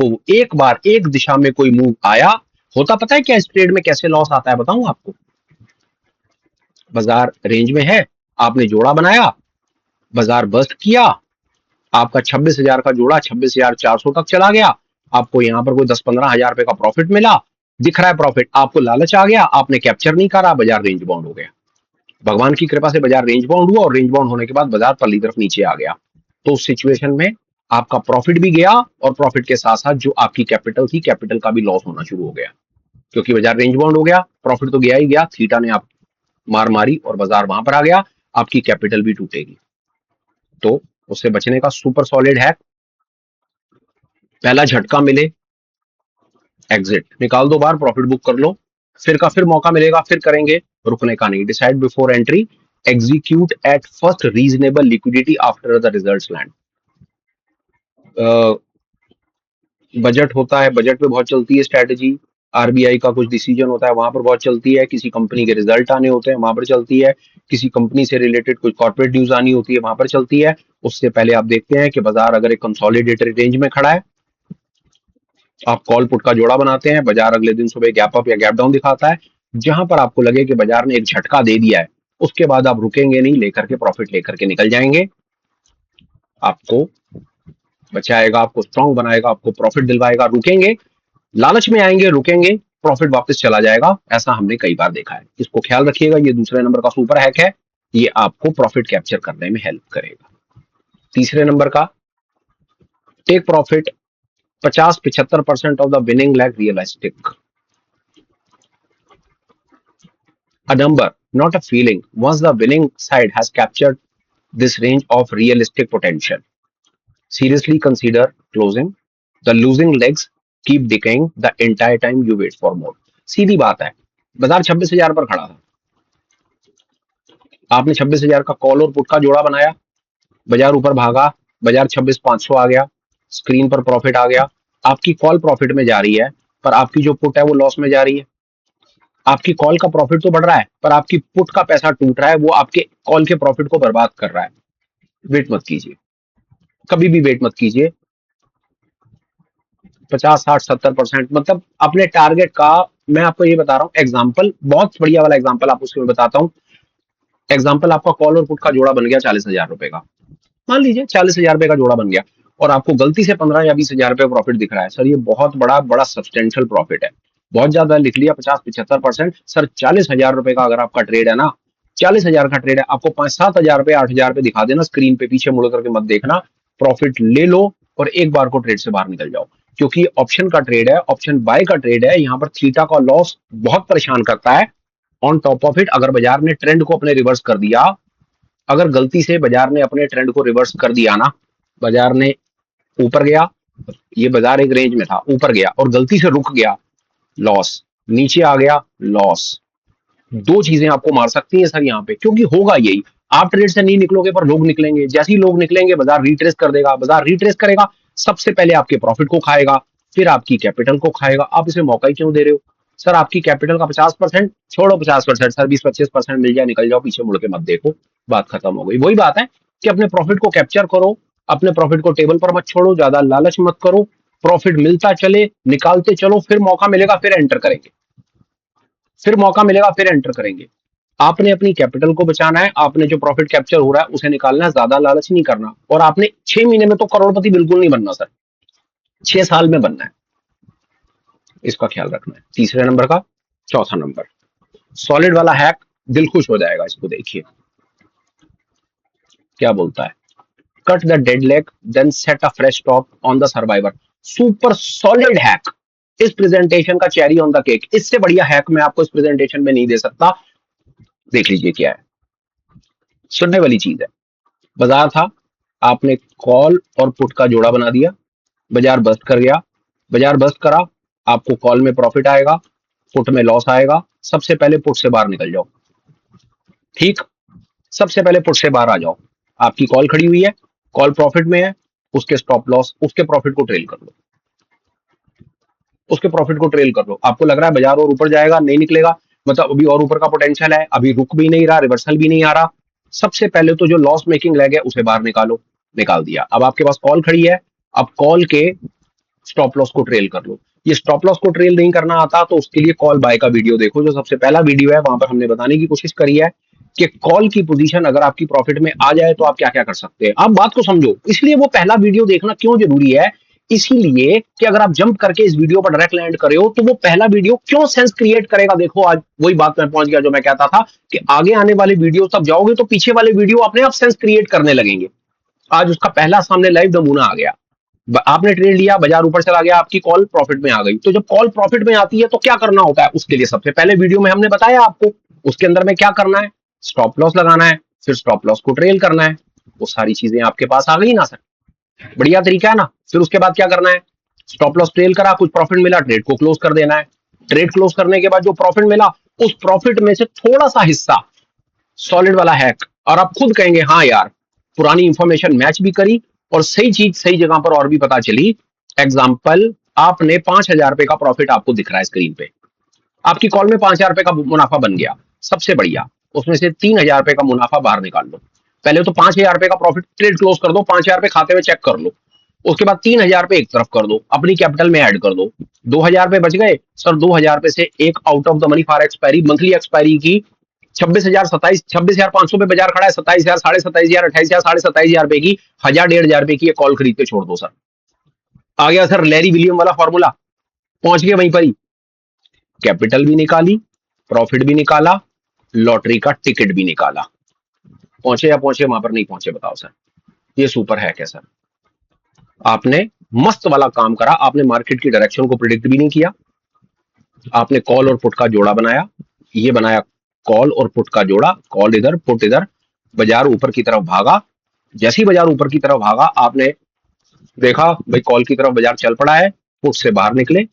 एक दिशा में कोई मूव आया, होता पता है क्या इस ट्रेड में कैसे लॉस आता है, बताऊं आपको। बाजार रेंज में है, आपने जोड़ा बनाया, बाजार बस्ट किया, आपका 26,000 का जोड़ा 26,400 तक चला गया, आपको यहां पर कोई 10-15 हजार रुपए का प्रॉफिट मिला, दिख रहा है प्रॉफिट, आपको लालच आ गया, आपने कैप्चर नहीं करा, बाजार रेंज बाउंड हो गया। भगवान की कृपा से बाजार रेंज बाउंड हुआ, और रेंज बाउंड होने के बाद बाजार पल्ली तरफ नीचे आ गया, तो उस सिचुएशन में आपका प्रॉफिट भी गया, और प्रॉफिट के साथ साथ जो आपकी कैपिटल थी, कैपिटल का भी लॉस होना शुरू हो गया, क्योंकि बाजार रेंज बाउंड हो गया, प्रॉफिट तो गया ही गया, थीटा ने आप मार मारी और बाजार वहां पर आ गया, आपकी कैपिटल भी टूटेगी। तो उससे बचने का सुपर सॉलिड हैक, पहला झटका मिले एग्जिट, निकाल दो बार, प्रॉफिट बुक कर लो, फिर का फिर मौका मिलेगा, फिर करेंगे, रुकने का नहीं। Decide before entry, execute at first reasonable liquidity after the results land. Budget होता है, बजट पे बहुत चलती है स्ट्रेटेजी, आरबीआई का कुछ डिसीजन होता है, वहां पर बहुत चलती है, किसी कंपनी के रिजल्ट आने होते हैं, वहां पर चलती है, किसी कंपनी से रिलेटेड कुछ कॉर्पोरेट न्यूज आनी होती है, वहां पर चलती है। उससे पहले आप देखते हैं कि बाजार अगर एक कंसोलिडेटेड रेंज में खड़ा है, आप कॉल पुट का जोड़ा बनाते हैं, बाजार अगले दिन सुबह गैप अप या गैप डाउन दिखाता है, जहां पर आपको लगे कि बाजार ने एक झटका दे दिया है, उसके बाद आप रुकेंगे नहीं, लेकर के प्रॉफिट लेकर के निकल जाएंगे, आपको बचाएगा, आपको स्ट्रांग बनाएगा, आपको प्रॉफिट दिलवाएगा। रुकेंगे, लालच में आएंगे, रुकेंगे, प्रॉफिट वापस चला जाएगा, ऐसा हमने कई बार देखा है। इसको ख्याल रखिएगा, ये दूसरे नंबर का सुपर हैक है, ये आपको प्रॉफिट कैप्चर करने में हेल्प करेगा। तीसरे नंबर का, take profit 50-75% of the winning leg realistic. A number, not a feeling. Once the winning side has captured this range of realistic potential. Seriously consider closing. The losing legs keep decaying the entire time you wait for more. सीधी बात है, बाजार 26,000 पर खड़ा था, आपने 26,000 का call और put का जोड़ा बनाया, बाजार ऊपर भागा, बाजार 26,500 आ गया, स्क्रीन पर प्रॉफिट आ गया, आपकी कॉल प्रॉफिट में जा रही है, पर आपकी जो पुट है वो लॉस में जा रही है। आपकी कॉल का प्रॉफिट तो बढ़ रहा है, पर आपकी पुट का पैसा टूट रहा है, वो आपके कॉल के प्रॉफिट को बर्बाद कर रहा है। वेट मत कीजिए, कभी भी वेट मत कीजिए। 50, 60, 70%, मतलब अपने टारगेट का, मैं आपको ये बता रहा हूँ एग्जाम्पल, बहुत बढ़िया वाला एग्जाम्पल आपको उसमें बताता हूँ। एग्जाम्पल, आपका कॉल और पुट का जोड़ा बन गया 40,000 रुपए का, मान लीजिए 40,000 रुपए का जोड़ा बन गया, और आपको गलती से 15 या 20,000 रुपए प्रॉफिट दिख रहा है। सर ये बहुत बड़ा बड़ा सब्सटेंशियल प्रॉफिट है, बहुत ज्यादा लिख लिया, 50-75%। सर 40,000 रुपए का अगर आपका ट्रेड है ना, 40,000 का ट्रेड है, आपको 5-7,000 रुपए 8,000 रुपए दिखा देना स्क्रीन पे, पीछे मुड़ करके मत देखना, प्रॉफिट ले लो और एक बार को ट्रेड से बाहर निकल जाओ। क्योंकि ऑप्शन का ट्रेड है, ऑप्शन बाय का ट्रेड है, यहाँ पर थीटा का लॉस बहुत परेशान करता है। ऑन टॉप ऑफ इट, अगर बाजार ने ट्रेंड को अपने रिवर्स कर दिया, अगर गलती से बाजार ने अपने ट्रेंड को रिवर्स कर दिया ना, बाजार ने ऊपर गया, ये बाजार एक रेंज में था, ऊपर गया और गलती से रुक गया, लॉस, नीचे आ गया, लॉस। दो चीजें आपको मार सकती हैं सर यहाँ पे, क्योंकि होगा यही, आप ट्रेड से नहीं निकलोगे पर लोग निकलेंगे, जैसे ही लोग निकलेंगे बाजार रिट्रेस कर देगा, बाजार रिट्रेस करेगा, सबसे पहले आपके प्रॉफिट को खाएगा, फिर आपकी कैपिटल को खाएगा। आप इसे मौका ही क्यों दे रहे हो? सर आपकी कैपिटल का 50% छोड़ो, 50%, सर 20-25% मिल जाए, निकल जाओ, पीछे मुड़ के मत देखो, बात खत्म हो गई। वही बात है कि अपने प्रॉफिट को कैप्चर करो, अपने प्रॉफिट को टेबल पर मत छोड़ो, ज्यादा लालच मत करो, प्रॉफिट मिलता चले, निकालते चलो, फिर मौका मिलेगा फिर एंटर करेंगे, फिर मौका मिलेगा फिर एंटर करेंगे। आपने अपनी कैपिटल को बचाना है, आपने जो प्रॉफिट कैप्चर हो रहा है उसे निकालना है, ज्यादा लालच नहीं करना, और आपने 6 महीने में तो करोड़पति बिल्कुल नहीं बनना सर, 6 साल में बनना है, इसका ख्याल रखना है। तीसरे नंबर का, चौथा नंबर सॉलिड वाला हैक, दिल खुश हो जाएगा, इसको देखिए क्या बोलता है। Cut the dead leg then set a fresh top on the survivor. Super solid hack, इस प्रेजेंटेशन का चेरी ऑन द केक, इससे बढ़िया हैक मैं आपको इस प्रेजेंटेशन में नहीं दे सकता। देख लीजिए क्या है, सुनने वाली चीज है। बाजार था, आपने कॉल और पुट का जोड़ा बना दिया, बाजार बस्ट कर गया, बाजार बस्ट करा, आपको कॉल में प्रॉफिट आएगा, पुट में लॉस आएगा, सबसे पहले पुट से बाहर निकल जाओ। ठीक, सबसे पहले पुट से बाहर आ जाओ। आपकी कॉल खड़ी हुई है, कॉल प्रॉफिट में है, उसके स्टॉप लॉस, उसके प्रॉफिट को ट्रेल कर लो, उसके प्रॉफिट को ट्रेल कर लो। आपको लग रहा है बाजार और ऊपर जाएगा, नहीं निकलेगा, मतलब अभी और ऊपर का पोटेंशियल है, अभी रुक भी नहीं रहा, रिवर्सल भी नहीं आ रहा, सबसे पहले तो जो लॉस मेकिंग लेग है उसे बाहर निकालो, निकाल दिया। अब आपके पास कॉल खड़ी है, अब कॉल के स्टॉप लॉस को ट्रेल कर लो। ये स्टॉप लॉस को ट्रेल नहीं करना आता तो उसके लिए कॉल बाय का वीडियो देखो, जो सबसे पहला वीडियो है, वहां पर हमने बताने की कोशिश करी है कि कॉल की पोजीशन अगर आपकी प्रॉफिट में आ जाए तो आप क्या क्या कर सकते हैं। आप बात को समझो, इसलिए वो पहला वीडियो देखना क्यों जरूरी है, इसीलिए कि अगर आप जंप करके इस वीडियो पर डायरेक्ट लैंड करे हो तो वो पहला वीडियो क्यों सेंस क्रिएट करेगा। देखो आज वही बात में पहुंच गया जो मैं कहता था कि आगे आने वाले वीडियो तब जाओगे तो पीछे वाले वीडियो अपने आप सेंस क्रिएट करने लगेंगे। आज उसका पहला सामने लाइव नमूना आ गया। आपने ट्रेड लिया, बाजार ऊपर चला गया, आपकी कॉल प्रॉफिट में आ गई, तो जब कॉल प्रॉफिट में आती है तो क्या करना होता है, उसके लिए सबसे पहले वीडियो में हमने बताया आपको, उसके अंदर में क्या करना है, स्टॉप लॉस लगाना है, फिर स्टॉप लॉस को ट्रेल करना है। वो सारी चीजें आपके पास आ गई ना सर, बढ़िया तरीका है ना। फिर उसके बाद क्या करना है, स्टॉप लॉस ट्रेल करा, कुछ प्रॉफिट मिला, ट्रेड को क्लोज कर देना है। ट्रेड क्लोज करने के बाद जो प्रॉफिट मिला, उस प्रॉफिट में से थोड़ा सा हिस्सा, सॉलिड वाला हैक, और आप खुद कहेंगे हाँ यार पुरानी इंफॉर्मेशन मैच भी करी और सही चीज सही जगह पर और भी पता चली। एग्जाम्पल, आपने 5,000 रुपए का प्रॉफिट आपको दिख रहा है स्क्रीन पे, आपकी कॉल में 5,000 रुपए का मुनाफा बन गया, सबसे बढ़िया, उसमें से 3,000 रुपए का मुनाफा बाहर निकाल लो। पहले तो 5,000 रुपए का प्रॉफिट ट्रेड क्लोज कर दो, 5,000 रुपए खाते में चेक कर लो, उसके बाद 3,000 रुपए एक तरफ कर दो, अपनी कैपिटल में ऐड कर दो, 2,000 रुपए बच गए। सर 2,000 रुपए से एक out of the money for expiry, monthly expiry की 26,000, 26,500 पे बाजार खड़ा है, 27,000, 27,500, 28,000, 27,500 रुपए की, 1,000, 1,500 रुपए की कॉल खरीद के छोड़ दो सर। आ गया सर लैरी विलियम वाला फॉर्मूला, पहुंच गए वहीं पर ही, कैपिटल भी निकाली, प्रॉफिट भी निकाला, लॉटरी का टिकट भी निकाला। पहुंचे या पहुंचे वहां पर नहीं पहुंचे, बताओ सर, ये सुपर हैक है सर। आपने मस्त वाला काम करा, आपने मार्केट की डायरेक्शन को प्रिडिक्ट भी नहीं किया, आपने कॉल और पुट का जोड़ा बनाया, ये बनाया कॉल और पुट का जोड़ा, कॉल इधर पुट इधर, बाजार ऊपर की तरफ भागा, जैसे ही बाजार ऊपर की तरफ भागा आपने देखा भाई कॉल की तरफ बाजार चल पड़ा है, पुट से बाहर निकले,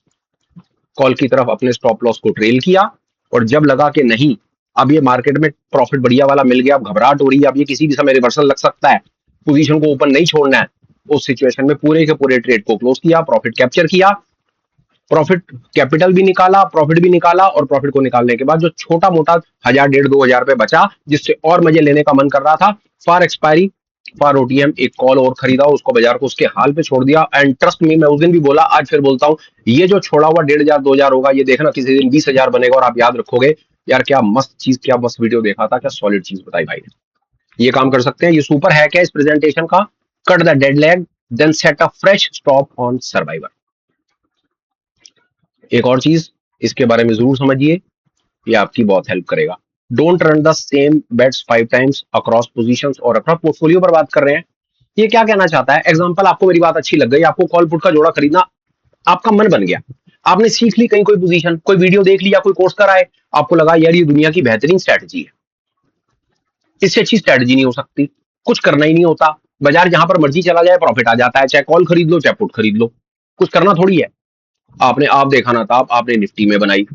कॉल की तरफ अपने स्टॉप लॉस को ट्रेल किया, और जब लगा कि नहीं अब ये मार्केट में प्रॉफिट बढ़िया वाला मिल गया, अब घबराहट हो रही है, अब ये किसी भी समय रिवर्सल लग सकता है, पोजीशन को ओपन नहीं छोड़ना है, उस सिचुएशन में पूरे के पूरे ट्रेड को क्लोज किया, प्रॉफिट कैप्चर किया, प्रॉफिट कैपिटल भी निकाला, प्रॉफिट भी निकाला, और प्रॉफिट को निकालने के बाद जो छोटा मोटा 1000 डेढ़ 2000 रुपए बचा जिससे और मजे लेने का मन कर रहा था, फॉर एक्सपायरी फॉर ओटीएम एक कॉल और खरीदा, उसको बाजार को उसके हाल पे छोड़ दिया। एंड ट्रस्ट मी, मैं उस दिन भी बोला, आज फिर बोलता हूँ, ये जो छोड़ा हुआ 1500 2000 होगा, ये देखना किसी दिन 20,000 बनेगा, और आप याद रखोगे यार क्या मस्त चीज, क्या मस्त वीडियो देखा था, क्या सॉलिड चीज बताई भाई ने। ये काम कर सकते हैं, ये सुपर हैक है इस प्रेजेंटेशन का। Cut the dead leg then set a fresh stop on survivor. एक और चीज इसके बारे में जरूर समझिए, ये आपकी बहुत हेल्प करेगा। Don't run the same bets 5 times across positions और अक्रॉस पोर्टफोलियो पर बात कर रहे हैं। ये क्या कहना चाहता है, एग्जांपल आपको मेरी बात अच्छी लग गई, आपको कॉल पुट का जोड़ा खरीदना आपका मन बन गया, आपने सीख ली कहीं कोई पोजीशन, कोई वीडियो देख लिया, कोई कोर्स कराए, आपको लगा यार ये दुनिया की बेहतरीन स्ट्रेटजी है, इससे अच्छी स्ट्रेटजी नहीं हो सकती, कुछ करना ही नहीं होता, बाजार जहां पर मर्जी चला जाए प्रॉफिट आ जाता है, चाहे कॉल खरीद लो चाहे पुट खरीद लो, कुछ करना थोड़ी है। आपने आप देखा ना था, आपने निफ्टी में बनाई,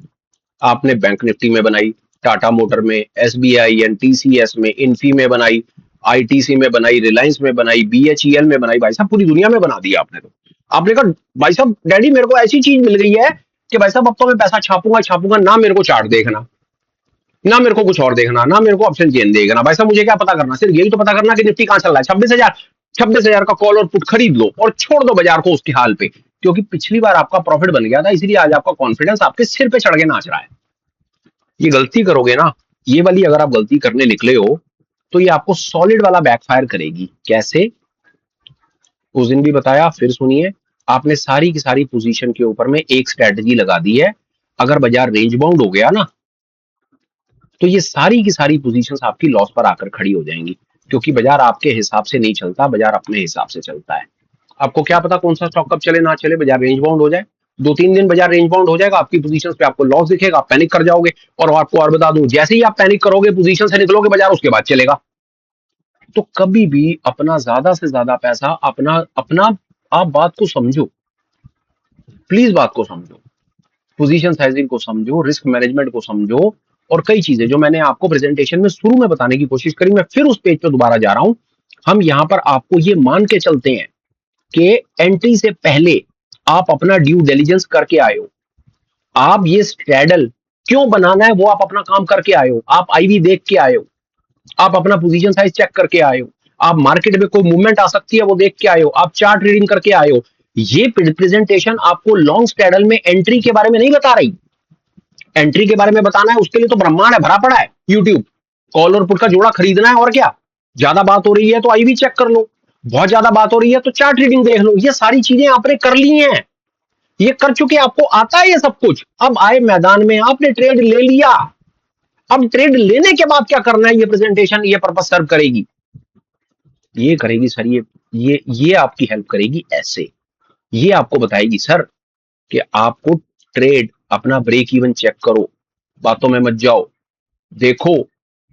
आपने बैंक निफ्टी में बनाई, टाटा मोटर में, एसबीआई एंड टीसीएस में, इन्फी में बनाई, आईटीसी में बनाई, रिलायंस में बनाई, बीएचईएल में बनाई, भाई साहब पूरी दुनिया में बना दिया आपने। तो आपने कहा भाई साहब डैडी मेरे को ऐसी चीज मिल गई है कि भाई साहब अब तो मैं पैसा छापूंगा छापूंगा ना, मेरे को चार्ट देखना ना, मेरे को कुछ और देखना ना, मेरे को ऑप्शन चेन देखना, भाई साहब मुझे क्या पता करना, सिर्फ यही तो पता करना कि निफ्टी कहां चल रहा है, 26,000, 26,000 का कॉल और पुट खरीद लो और छोड़ दो बाजार को उसके हाल पे, क्योंकि पिछली बार आपका प्रॉफिट बन गया था, इसलिए आज आपका कॉन्फिडेंस आपके सिर पे चढ़ के नाच रहा है। ये गलती करोगे ना, ये वाली अगर आप गलती करने निकले हो तो ये आपको सॉलिड वाला बैकफायर करेगी। कैसे, उस दिन भी बताया, फिर सुनिए। आपने सारी की सारी पोजीशन के ऊपर में एक स्ट्रेटजी लगा दी है, अगर बाजार रेंज बाउंड हो गया ना तो ये सारी की सारी पोजीशंस आपकी लॉस पर आकर खड़ी हो जाएंगी, क्योंकि बाजार आपके हिसाब से नहीं चलता, बाजार अपने हिसाब से चलता है। आपको क्या पता कौन सा स्टॉक कब चले ना चले, बाजार रेंज बाउंड हो जाए, 2-3 दिन बाजार रेंज बाउंड हो जाएगा, आपकी पोजीशंस पे आपको लॉस दिखेगा, आप पैनिक कर जाओगे, और आपको और बता दूं, जैसे ही आप पैनिक करोगे पोजीशन से निकलोगे बाजार उसके बाद चलेगा। तो कभी भी अपना ज्यादा से ज्यादा पैसा अपना अपना आप बात को समझो, प्लीज बात को समझो, पोजीशन साइजिंग को समझो, रिस्क मैनेजमेंट को समझो, और कई चीजें जो मैंने आपको प्रेजेंटेशन में शुरू में बताने की कोशिश करी, मैं फिर उस पेज पे दोबारा जा रहा हूं। हम यहां पर आपको ये मान के चलते हैं कि एंट्री से पहले आप अपना ड्यू डिलीजेंस करके आए हो, आप ये स्ट्रैडल क्यों बनाना है वो आप अपना काम करके आए हो, आप आईवी देख के आए हो, आप अपना पोजीशन साइज चेक करके आए हो, आप मार्केट में कोई मूवमेंट आ सकती है वो देख के आए हो, आप चार्ट रीडिंग करके आए हो। ये प्रेजेंटेशन आपको लॉन्ग स्ट्रैडल में एंट्री के बारे में नहीं बता रही, एंट्री के बारे में बताना है उसके लिए तो ब्रह्मांड है, भरा पड़ा है यूट्यूब, कॉल और पुट का जोड़ा खरीदना है, और क्या ज्यादा बात हो रही है तो आईवी चेक कर लो, बहुत ज्यादा बात हो रही है तो चार्ट रीडिंग देख लो, ये सारी चीजें आपने कर ली हैं, ये कर चुके, आपको आता है ये सब कुछ। अब आए मैदान में, आपने ट्रेड ले लिया, अब ट्रेड लेने के बाद क्या करना है, ये प्रेजेंटेशन ये पर्पस सर्व करेगी, ये करेगी सर, ये आपकी हेल्प करेगी ऐसे, ये आपको बताएगी सर कि आपको ट्रेड अपना ब्रेक इवन चेक करो, बातों में मत जाओ, देखो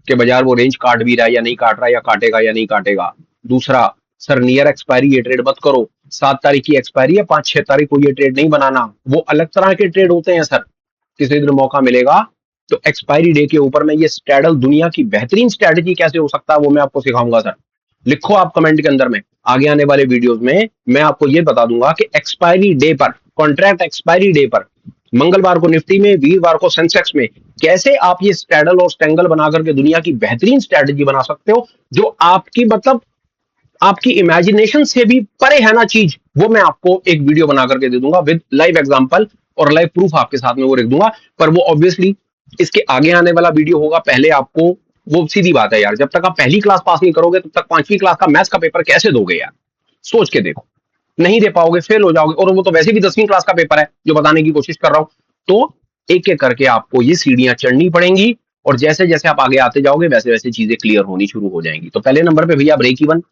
कि बाजार वो रेंज काट भी रहा है या नहीं काट रहा, या काटेगा या नहीं काटेगा। दूसरा, सर नियर एक्सपायरी ये ट्रेड मत करो, 7 तारीख की एक्सपायरी है, 5-6 तारीख को ये ट्रेड नहीं बनाना, वो अलग तरह के ट्रेड होते हैं सर, किसी दिन मौका मिलेगा तो एक्सपायरी डे के ऊपर में ये स्ट्रैडल दुनिया की बेहतरीन स्ट्रेटजी कैसे हो सकता है वो मैं आपको सिखाऊंगा सर। लिखो आप कमेंट के अंदर में, आगे आने वाले वीडियोस में मैं आपको ये बता दूंगा कि एक्सपायरी डे पर, कॉन्ट्रैक्ट एक्सपायरी डे पर, मंगलवार को निफ्टी में, वीरवार को सेंसेक्स में, कैसे आप ये स्ट्रैडल और स्टैंगल बना करके दुनिया की बेहतरीन स्ट्रेटजी बना सकते हो, जो आपकी मतलब आपकी इमेजिनेशन से भी परे है ना चीज, वो मैं आपको एक वीडियो बना करके दे दूंगा विद लाइव एग्जांपल और लाइव प्रूफ आपके साथ में वो रख दूंगा। पर वो ऑब्वियसली इसके आगे आने वाला वीडियो होगा, पहले आपको, वो सीधी बात है यार, जब तक आप पहली क्लास पास नहीं करोगे तब तक 5वीं क्लास का मैथ्स का पेपर कैसे दोगे यार, सोच के देखो, नहीं दे पाओगे, फेल हो जाओगे, और वो तो वैसे भी 10वीं क्लास का पेपर है जो बताने की कोशिश कर रहा हूं। तो एक एक करके आपको ये सीढ़ियां चढ़नी पड़ेंगी, और जैसे जैसे आप आगे आते जाओगे वैसे वैसे चीजें क्लियर होनी शुरू हो जाएंगी। तो पहले नंबर पे भैया ब्रेक इवन